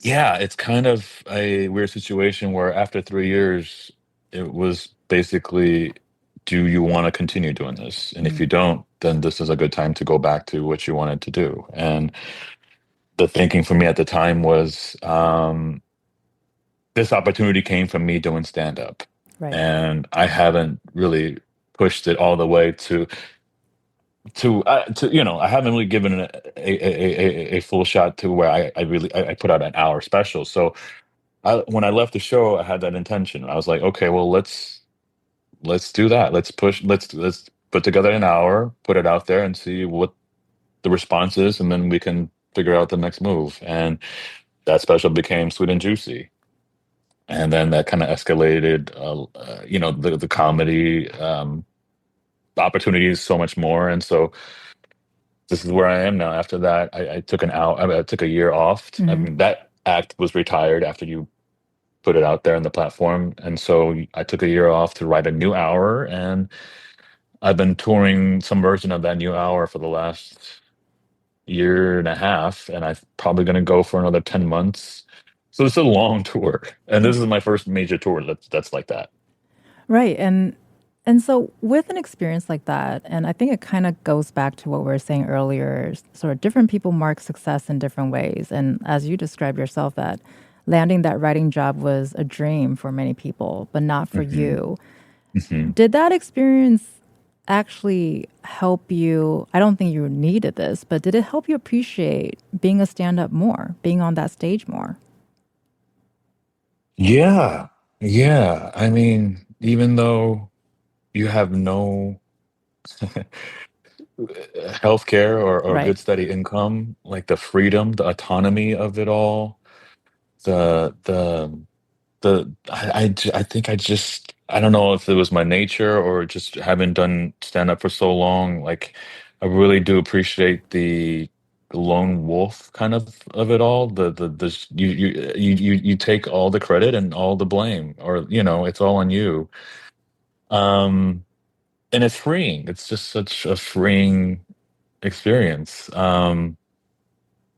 Speaker 3: yeah, it's kind of a weird situation where after 3 years, it was basically, do you want to continue doing this? And if
Speaker 1: Mm.
Speaker 3: you don't, then this is a good time to go back to what you wanted to do. And the thinking for me at the time was, this opportunity came from me doing stand up.
Speaker 1: Right.
Speaker 3: And I haven't really pushed it all the way I haven't really given it a full shot to where I put out an hour special. So when I left the show, I had that intention. I was like, okay, well, let's do that. Let's put together an hour, put it out there, and see what the response is, and then we can figure out the next move. And that special became Sweet and Juicy, and then that kind of escalated. The comedy opportunities so much more, and so this is where I am now. After that, I took I took a year off. I
Speaker 1: Hmm.
Speaker 3: mean, that act was retired after you put it out there on the platform. And so I took a year off to write a new hour, and I've been touring some version of that new hour for the last year and a half, and I'm probably going to go for another 10 months. So it's a long tour, and this is my first major tour that's like that.
Speaker 1: Right. And so with an experience like that, and I think it kind of goes back to what we were saying earlier, sort of different people mark success in different ways. And as you described yourself, that landing that writing job was a dream for many people, but not for
Speaker 3: Hmm.
Speaker 1: you.
Speaker 3: Hmm.
Speaker 1: Did that experience actually help you? I don't think you needed this, but did it help you appreciate being a stand-up more, being on that stage more?
Speaker 3: Yeah, yeah. I mean, even though you have no healthcare or
Speaker 1: Right.
Speaker 3: good steady income, like the freedom, the autonomy of it all, the the I think I don't know if it was my nature or just having done stand up for so long. Like, I really do appreciate the lone wolf kind of it all. You take all the credit and all the blame, or it's all on you. Um, and it's freeing. It's just such a freeing experience.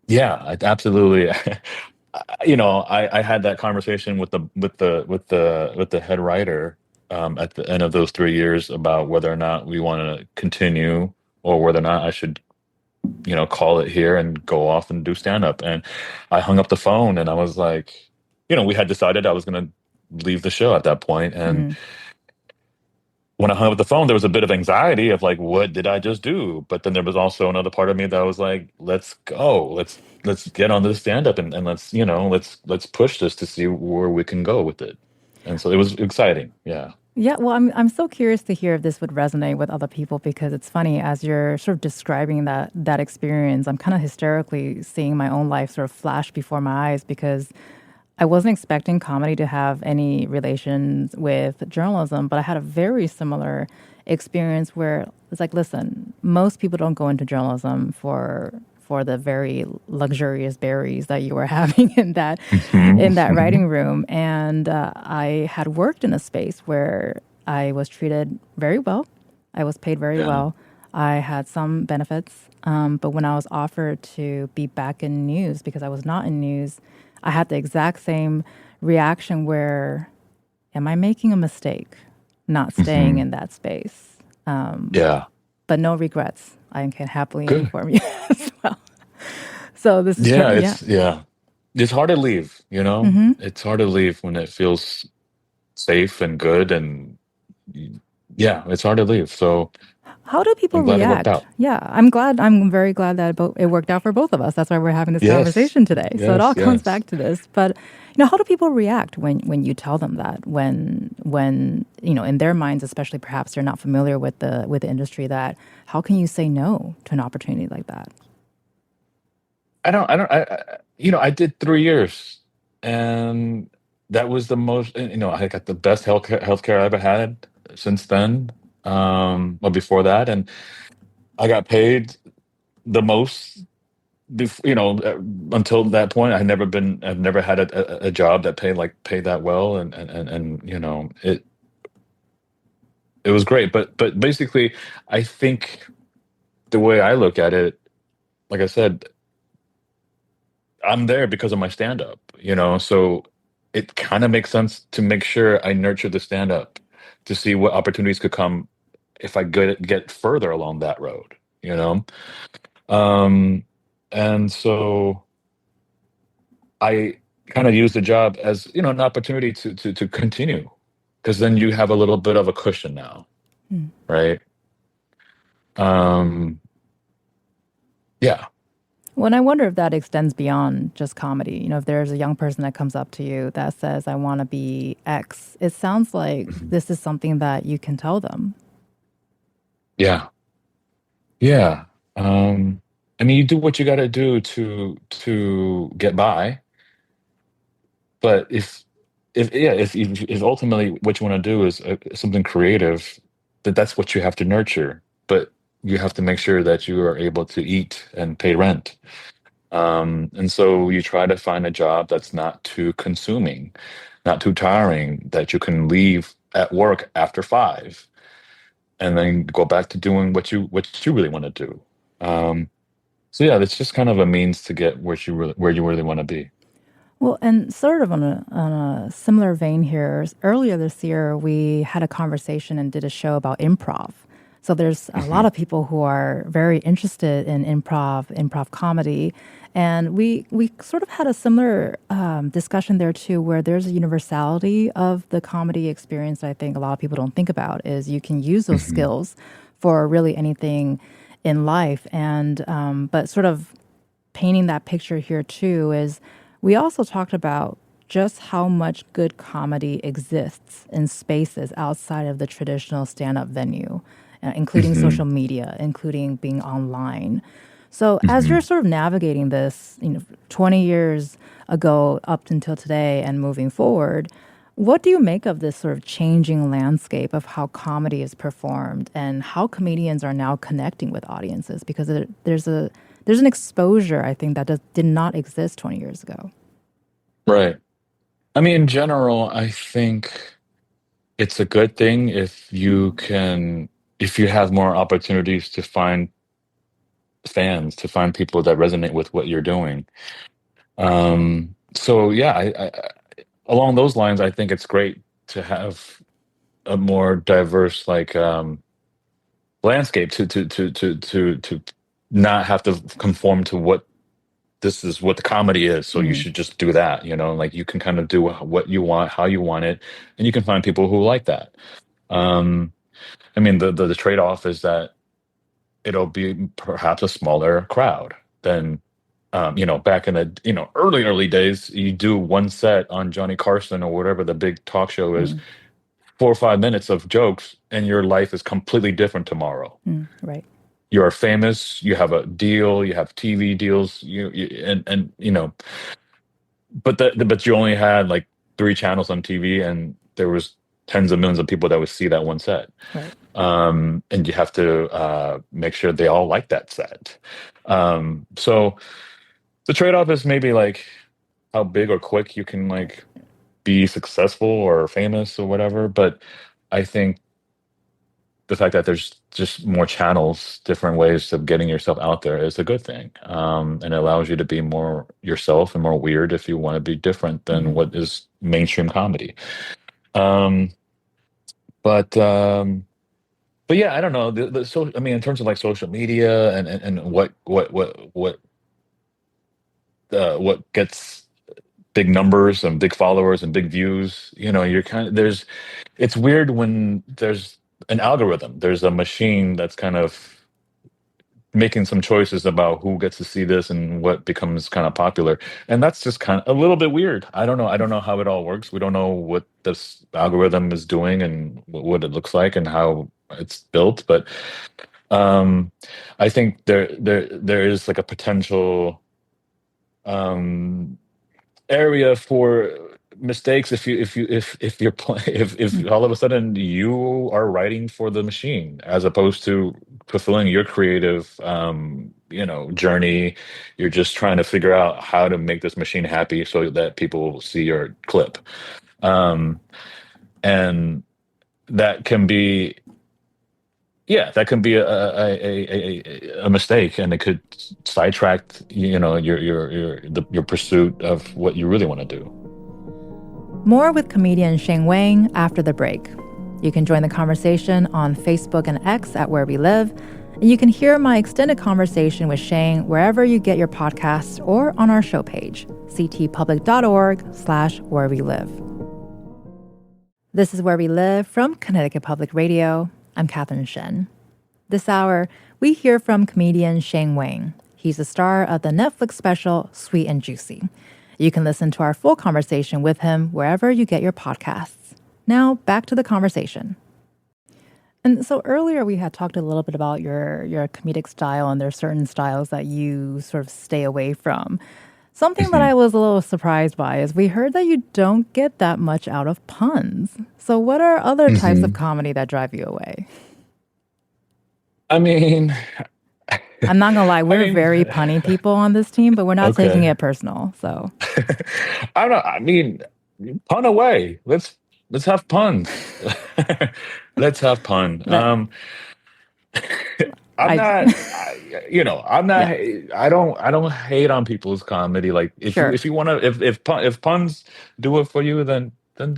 Speaker 3: Yeah, I absolutely. I had that conversation with the head writer at the end of those 3 years about whether or not we want to continue, or whether or not I should, call it here and go off and do stand up. And I hung up the phone, and I was like, we had decided I was going to leave the show at that point. And
Speaker 1: Hmm.
Speaker 3: when I hung up the phone, there was a bit of anxiety of like, what did I just do? But then there was also another part of me that was like, let's go, let's get on this stand up, and let's push this to see where we can go with it. And so it was exciting. Yeah.
Speaker 1: Yeah, well, I'm so curious to hear if this would resonate with other people because it's funny as you're sort of describing that experience. I'm kind of hysterically seeing my own life sort of flash before my eyes because I wasn't expecting comedy to have any relations with journalism, but I had a very similar experience where it's like, listen, most people don't go into journalism for the very luxurious berries that you were having
Speaker 3: Hmm.
Speaker 1: in that
Speaker 3: Hmm.
Speaker 1: writing room. And I had worked in a space where I was treated very well. I was paid very
Speaker 3: Yeah.
Speaker 1: well. I had some benefits. But when I was offered to be back in news, because I was not in news, I had the exact same reaction where, am I making a mistake not staying
Speaker 3: Hmm.
Speaker 1: in that space?
Speaker 3: Yeah.
Speaker 1: but no regrets. I can happily
Speaker 3: Good.
Speaker 1: inform you as well. So this is
Speaker 3: Yeah,
Speaker 1: true. Yeah.
Speaker 3: it's hard to leave, you know?
Speaker 1: Hmm.
Speaker 3: It's hard to leave when it feels safe and good and yeah, it's hard to leave. So
Speaker 1: How do people
Speaker 3: I'm glad it worked
Speaker 1: react?
Speaker 3: out.
Speaker 1: Yeah, I'm glad. I'm very glad that it worked out for both of us. That's why we're having this
Speaker 3: Yes.
Speaker 1: conversation today. So it all
Speaker 3: Yes,
Speaker 1: comes
Speaker 3: yes.
Speaker 1: back to this. But how do people react when you tell them that? When in their minds, especially perhaps they're not familiar with the industry. That how can you say no to an opportunity like that?
Speaker 3: I did 3 years and that was the most, I got the best healthcare I ever had since then. Or before that. And I got paid the most before, until that point. I've never had a job that paid that well. And it was great. But basically, I think the way I look at it, like I said, I'm there because of my stand up, so it kind of makes sense to make sure I nurture the stand up to see what opportunities could come if I get further along that road, you know? Um, and so I kind of use the job as, an opportunity to continue because then you have a little bit of a cushion now,
Speaker 1: Hmm.
Speaker 3: right? Um, yeah.
Speaker 1: Well, and I wonder if that extends beyond just comedy. If there's a young person that comes up to you that says, "I want to be X," it sounds like
Speaker 3: Mhm.
Speaker 1: this is something that you can tell them.
Speaker 3: Yeah. Yeah. Um, I mean, you do what you got to do to get by. But if ultimately what you want to do is something creative, that's what you have to nurture. But you have to make sure that you are able to eat and pay rent. And so you try to find a job that's not too consuming, not too tiring, that you can leave at work after 5 and then go back to doing what you really want to do. So yeah, it's just kind of a means to get where you really want to be.
Speaker 1: Well, and sort of on a similar vein here, earlier this year, we had a conversation and did a show about improv. So there's a lot
Speaker 3: Hmm.
Speaker 1: of people who are very interested in improv comedy. And we sort of had a similar discussion there too, where there's a universality of the comedy experience that I think a lot of people don't think about is you can use those
Speaker 3: Hmm.
Speaker 1: skills for really anything in life. And but sort of painting that picture here too is we also talked about just how much good comedy exists in spaces outside of the traditional stand-up venue, including
Speaker 3: Hmm.
Speaker 1: social media, including being online. So as you're
Speaker 3: Hmm.
Speaker 1: sort of navigating this, 20 years ago up until today and moving forward, what do you make of this sort of changing landscape of how comedy is performed and how comedians are now connecting with audiences? Because there's an exposure I think that did not exist 20 years ago.
Speaker 3: Right. I mean, in general, I think it's a good thing if you have more opportunities to find fans, to find people that resonate with what you're doing. So yeah, along those lines, I think it's great to have a more diverse landscape to not have to conform to what this is what the comedy is, so you
Speaker 1: Mm,
Speaker 3: should just do that, like you can kind of do what you want, how you want it, and you can find people who like that. Um, I mean, the trade-off is that it'll be perhaps a smaller crowd than back in the early days. You do one set on Johnny Carson or whatever the big talk show is,
Speaker 1: mm,
Speaker 3: 4 or 5 minutes of jokes, and your life is completely different tomorrow.
Speaker 1: right.
Speaker 3: You are famous, you have a deal, you have TV deals, and but you only had like 3 channels on TV, and there was tens of millions of people that would see that one set.
Speaker 1: Right.
Speaker 3: And you have to make sure they all like that set. So the trade-off is maybe like how big or quick you can like be successful or famous or whatever. But I think the fact that there's just more channels, different ways of getting yourself out there is a good thing. And it allows you to be more yourself and more weird if you want to be different than
Speaker 1: Hmm.
Speaker 3: what is mainstream comedy. Um, but um, But yeah, I don't know. So I mean, in terms of like social media and what gets big numbers and big followers and big views, you're kind of there's it's weird when there's an algorithm. There's a machine that's kind of making some choices about who gets to see this and what becomes kind of popular. And that's just kind of a little bit weird. I don't know. I don't know how it all works. We don't know what this algorithm is doing and what it looks like and how it's built. But um, I think there is like a potential um, area for mistakes if you're if
Speaker 1: Mm.
Speaker 3: all of a sudden you are writing for the machine as opposed to fulfilling your creative journey. You're just trying to figure out how to make this machine happy so that people will see your clip. um and that can be yeah, that can be a mistake, and it could sidetrack, your pursuit of what you really want to do.
Speaker 1: More with comedian Sheng Wang after the break. You can join the conversation on Facebook and X at Where We Live, and you can hear my extended conversation with Sheng wherever you get your podcasts or on our show page, ctpublic.org/where we live. This is Where We Live from Connecticut Public Radio. I'm Catherine Shen. This hour, we hear from comedian Sheng Wang. He's the star of the Netflix special Sweet and Juicy. You can listen to our full conversation with him wherever you get your podcasts. Now, back to the conversation. And so earlier we had talked a little bit about your comedic style, and there's certain styles that you sort of stay away from. Something that I was a little surprised by is we heard that you don't get that much out of puns. So what are other types of comedy that drive you away?
Speaker 3: I mean,
Speaker 1: I'm not gonna lie,
Speaker 3: I
Speaker 1: we're
Speaker 3: mean,
Speaker 1: very punny people on this team, but we're not taking
Speaker 3: okay.
Speaker 1: it personal. So
Speaker 3: I don't know. I mean, pun away. Let's have puns. Let's have pun.
Speaker 1: that
Speaker 3: I'm
Speaker 1: I
Speaker 3: not. I'm not.
Speaker 1: yeah,
Speaker 3: I don't hate on people's comedy. Like
Speaker 1: sure,
Speaker 3: if you want to if puns do it for you, then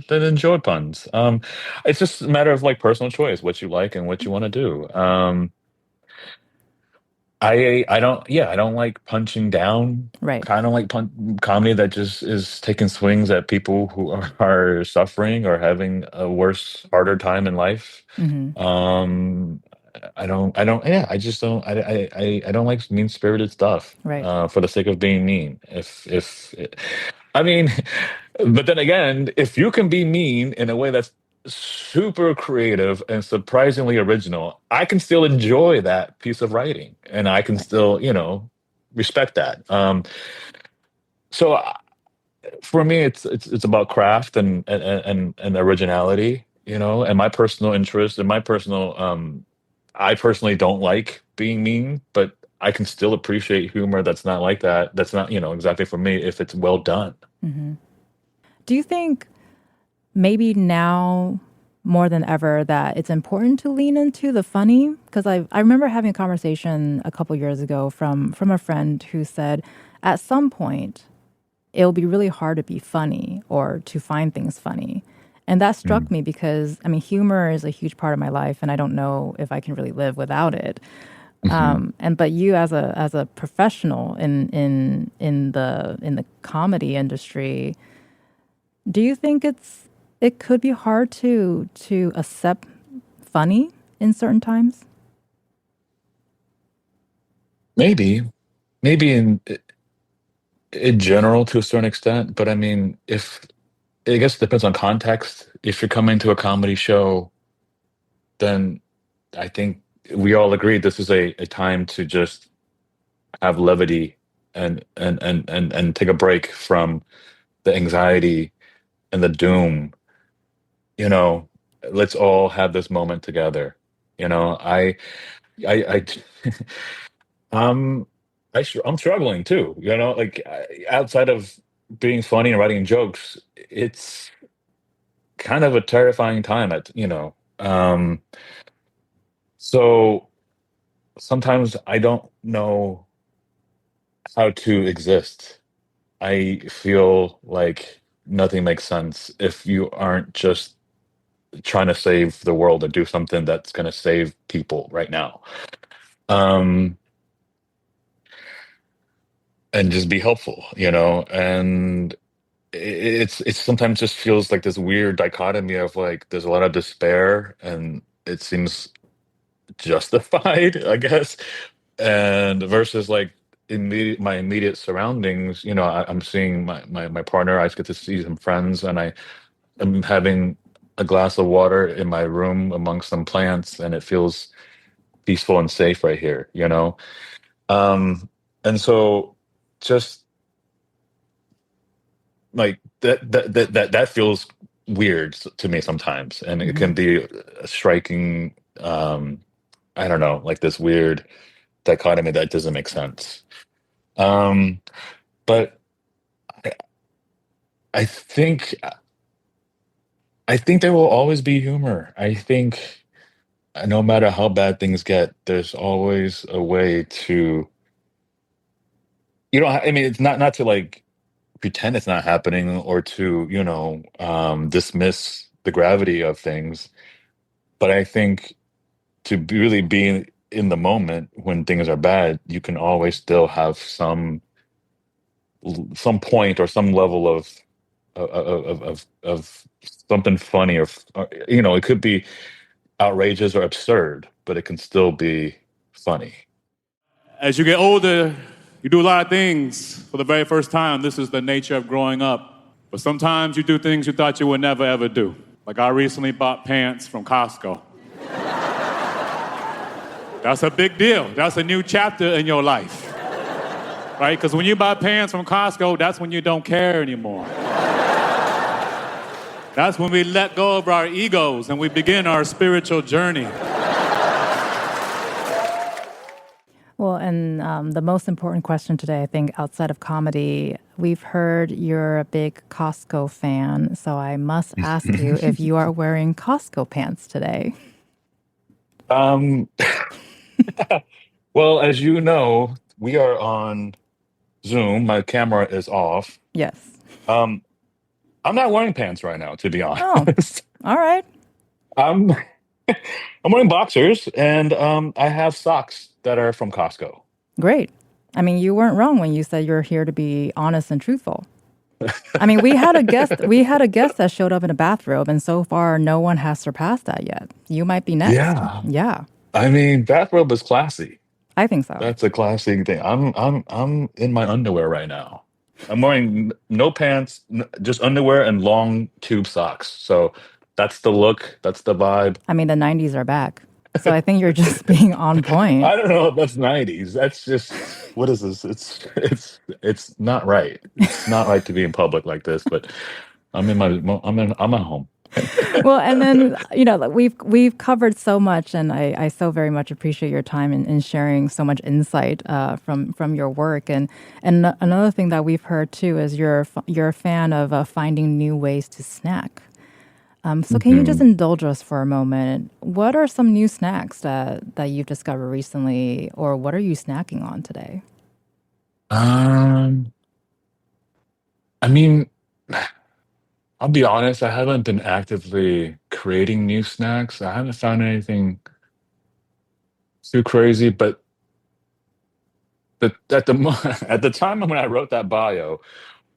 Speaker 3: enjoy puns. It's just a matter of like personal choice, what you like and what you want to do. I don't like punching down.
Speaker 1: right.
Speaker 3: I don't like comedy that just is taking swings at people who are suffering or having a worse, harder time in life.
Speaker 1: Hmm.
Speaker 3: Um, yeah, I just don't. I don't like mean-spirited stuff
Speaker 1: Right.
Speaker 3: for the sake of being mean. I mean, but then again, if you can be mean in a way that's super creative and surprisingly original, I can still enjoy that piece of writing, and I can
Speaker 1: Right.
Speaker 3: still, respect that. So for me, it's about craft and originality, and my personal interest and my personal. I personally don't like being mean, but I can still appreciate humor that's not like that. That's not, exactly for me if it's well done.
Speaker 1: Hmm. Do you think maybe now more than ever that it's important to lean into the funny? Because I remember having a conversation a couple years ago from a friend who said at some point it'll be really hard to be funny or to find things funny. And that struck me because I mean humor is a huge part of my life, and I don't know if I can really live without it.
Speaker 3: Mm-hmm.
Speaker 1: And but you as a professional in the comedy industry, do you think it could be hard to accept funny in certain times?
Speaker 3: Maybe, maybe in general to a certain extent, but I mean, if I guess it depends on context. If you're coming to a comedy show, then I think we all agree this is a time to just have levity and take a break from the anxiety and the doom. You know, let's all have this moment together. You know, I um, I'm struggling too. Like outside of being funny and writing jokes, it's kind of a terrifying time so sometimes I don't know how to exist. I feel like nothing makes sense if you aren't just trying to save the world or do something that's going to save people right now. Um, and just be helpful, and it's sometimes just feels like this weird dichotomy of like there's a lot of despair and it seems justified, I guess, and versus like my immediate surroundings. I'm seeing my partner. I get to see some friends, and I'm having a glass of water in my room amongst some plants, and it feels peaceful and safe right here. And so just like that feels weird to me sometimes, and it
Speaker 1: Hmm.
Speaker 3: can be a striking, I don't know, like this weird dichotomy that doesn't make sense. um but i, I think I think there will always be humor. I think no matter how bad things get, there's always a way to, I mean, it's not to like pretend it's not happening or to dismiss the gravity of things. But I think to really be in the moment when things are bad, you can always still have some point or some level of something funny, or it could be outrageous or absurd, but it can still be funny.
Speaker 2: As you get older, you do a lot of things for the very first time. This is the nature of growing up. But sometimes you do things you thought you would never ever do. Like I recently bought pants from Costco. That's a big deal. That's a new chapter in your life. Right? Because when you buy pants from Costco, that's when you don't care anymore. That's when we let go of our egos and we begin our spiritual journey.
Speaker 1: Well, and the most important question today, I think, outside of comedy, we've heard you're a big Costco fan, so I must ask you if you are wearing Costco pants today.
Speaker 3: um well, as you know, we are on Zoom. My camera is off.
Speaker 1: Yes.
Speaker 3: um I'm not wearing pants right now, to be
Speaker 1: Oh,
Speaker 3: honest.
Speaker 1: all right.
Speaker 3: I'm I'm wearing boxers, and I have socks that are from Costco.
Speaker 1: Great. I mean, you weren't wrong when you said you're here to be honest and truthful. I mean, we had a guest that showed up in a bathrobe, and so far no one has surpassed that yet. You might be next.
Speaker 3: Yeah.
Speaker 1: Yeah,
Speaker 3: I mean, bathrobe is classy.
Speaker 1: I think so.
Speaker 3: That's a classy thing. I'm in my underwear right now. I'm wearing no pants, just underwear and long tube socks. So that's the look. That's the vibe.
Speaker 1: I mean, the 90s are back. So I think you're just being on point.
Speaker 3: I don't know if that's 90s. That's just, what is this? It's not right. It's not right to be in public like this. But I'm at home.
Speaker 1: Well, and then like, we've covered so much, and I so very much appreciate your time in sharing so much insight from your work. And another thing that we've heard too is you're a fan of finding new ways to snack. So can you just
Speaker 3: Mhm.
Speaker 1: indulge us for a moment? What are some new snacks that you've discovered recently, or what are you snacking on today?
Speaker 3: Um, I mean, I'll be honest, I haven't been actively creating new snacks. I haven't found anything too crazy, but at the time when I wrote that bio,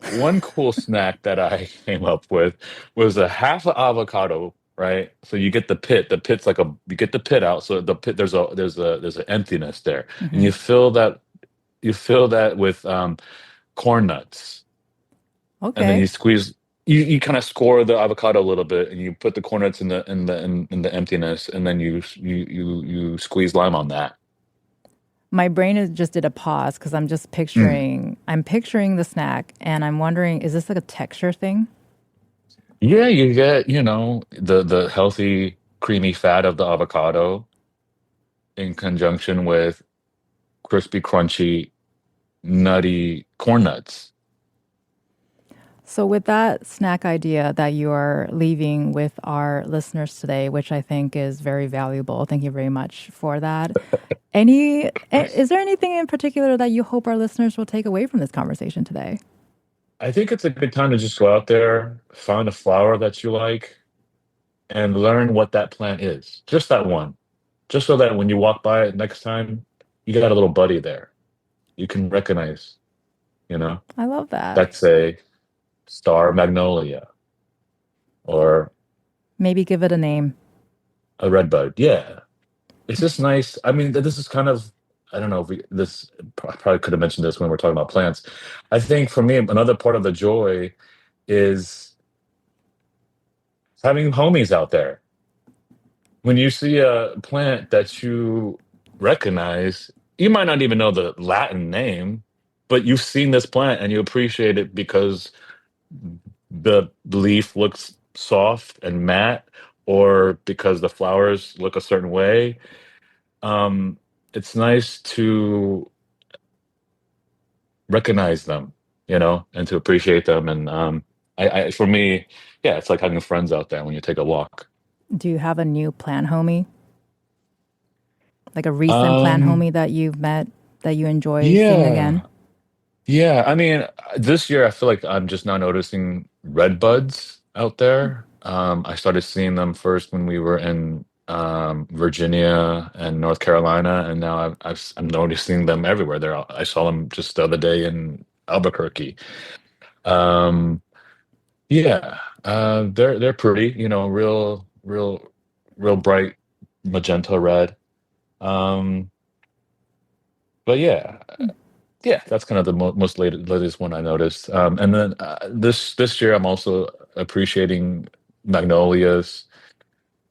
Speaker 3: one cool snack that I came up with was a half a avocado, right? So you get the pit. The pit's like you get the pit out. So the pit, there's an emptiness there, and
Speaker 1: Hmm.
Speaker 3: you fill that with corn nuts, and then
Speaker 1: Okay.
Speaker 3: you squeeze. You kind of score the avocado a little bit, and you put the corn nuts in the emptiness, and then you squeeze lime on that.
Speaker 1: My brain just did a pause because
Speaker 3: Mm.
Speaker 1: I'm picturing the snack, and I'm wondering, is this like a texture thing?
Speaker 3: Yeah, you get, the healthy, creamy fat of the avocado in conjunction with crispy, crunchy, nutty corn nuts.
Speaker 1: So, with that snack idea that you are leaving with our listeners today, which I think is very valuable, thank you very much for that. Is there anything in particular that you hope our listeners will take away from this conversation today?
Speaker 3: I think it's a good time to just go out there, find a flower that you like, and learn what that plant is. Just that one. Just so that when you walk by it next time, you got a little buddy there. You can recognize, you know,
Speaker 1: I love that.
Speaker 3: that's a star magnolia or
Speaker 1: Maybe give it a name.
Speaker 3: a redbud. Yeah. It's just nice. I mean, this is kind of, I don't know if I probably could have mentioned this when we're talking about plants. I think for me, another part of the joy is having homies out there. When you see a plant that you recognize, you might not even know the Latin name, but you've seen this plant and you appreciate it because the leaf looks soft and matte, or because the flowers look a certain way. It's nice to recognize them, and to appreciate them. And for me, yeah, it's like having friends out there when you take a walk.
Speaker 1: Do you have a new plant homie? Like a recent plant
Speaker 3: Um,
Speaker 1: homie that you've met that you enjoy seeing
Speaker 3: yeah,
Speaker 1: again?
Speaker 3: yeah. I mean, this year I feel like I'm just now noticing red buds out there. I started seeing them first when we were in Virginia and North Carolina, and now I'm noticing them everywhere. I saw them just the other day in Albuquerque. Um, yeah, they're pretty, real bright magenta red. Um, but yeah, yeah, that's kind of the most latest one I noticed. And then this year, I'm also appreciating magnolias.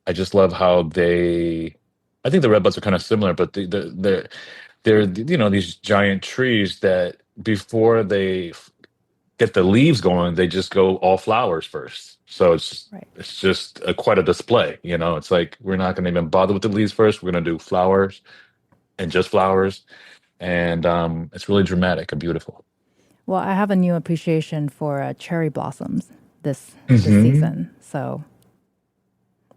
Speaker 3: I just love how I think the red buds are kind of similar, but they're these giant trees that before they get the leaves going, they just go all flowers first. So it's
Speaker 1: Right.
Speaker 3: it's just quite a display. It's like we're not going to even bother with the leaves first. We're going to do flowers and just flowers, and it's really dramatic and beautiful.
Speaker 1: Well, I have a new appreciation for cherry blossoms this
Speaker 3: Hmm.
Speaker 1: season. So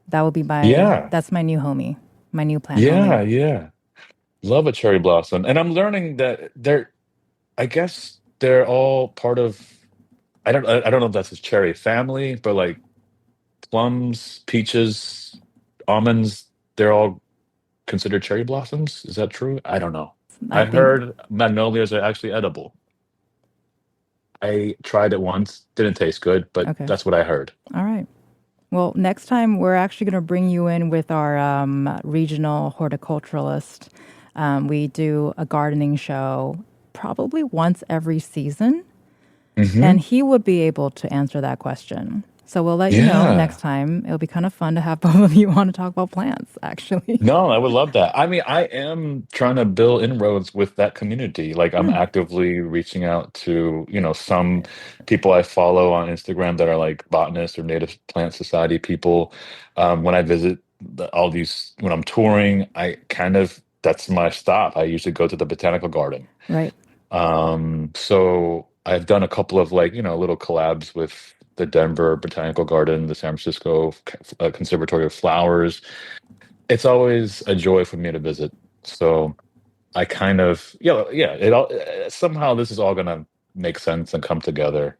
Speaker 1: that will be
Speaker 3: Yeah,
Speaker 1: that's my new homie, my new plant
Speaker 3: yeah,
Speaker 1: homie.
Speaker 3: yeah. Love a cherry blossom, and I'm learning that I guess they're all part of. I don't know if that's a cherry family, but like plums, peaches, almonds, they're all considered cherry blossoms. Is that true? I don't know.
Speaker 1: I
Speaker 3: I
Speaker 1: think,
Speaker 3: heard magnolias are actually edible. I tried it once, didn't taste good, but
Speaker 1: okay.
Speaker 3: that's what I heard.
Speaker 1: All right. Well, next time we're actually going to bring you in with our regional horticulturalist. We do a gardening show probably once every season,
Speaker 3: Hmm.
Speaker 1: and he would be able to answer that question. So we'll let you know
Speaker 3: Yeah.
Speaker 1: next time. It'll be kind of fun to have both of you on to talk about plants, actually.
Speaker 3: No, I would love that. I mean, I am trying to build inroads with that community. Like I'm
Speaker 1: Hmm.
Speaker 3: actively reaching out to, some people I follow on Instagram that are like botanists or Native Plant Society people. When I visit all these, when I'm touring, that's my stop. I usually go to the botanical garden.
Speaker 1: Right.
Speaker 3: So I've done a couple of like, little collabs with the Denver Botanical Garden, the San Francisco Conservatory of Flowers. It's always a joy for me to visit. So I kind of, yeah, it all somehow this is all gonna make sense and come together.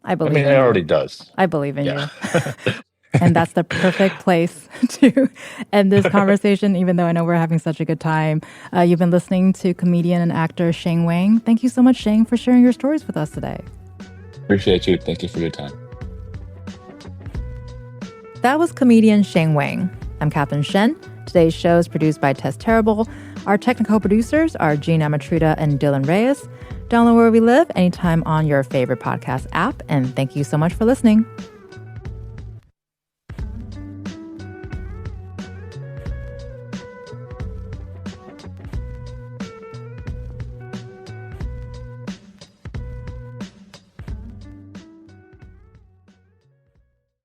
Speaker 1: I
Speaker 3: I
Speaker 1: believe
Speaker 3: mean,
Speaker 1: in
Speaker 3: it
Speaker 1: you.
Speaker 3: already does.
Speaker 1: I believe in
Speaker 3: Yeah.
Speaker 1: you. And that's the perfect place to end this conversation, even though I know we're having such a good time. You've been listening to comedian and actor Sheng Wang. Thank you so much, Sheng, for sharing your stories with us today.
Speaker 3: Appreciate you. Thank you for your time.
Speaker 1: That was comedian Sheng Wang. I'm Catherine Shen. Today's show is produced by Tess Terrible. Our technical producers are Gina Matruda and Dylan Reyes. Download Where We Live anytime on your favorite podcast app. And thank you so much for listening.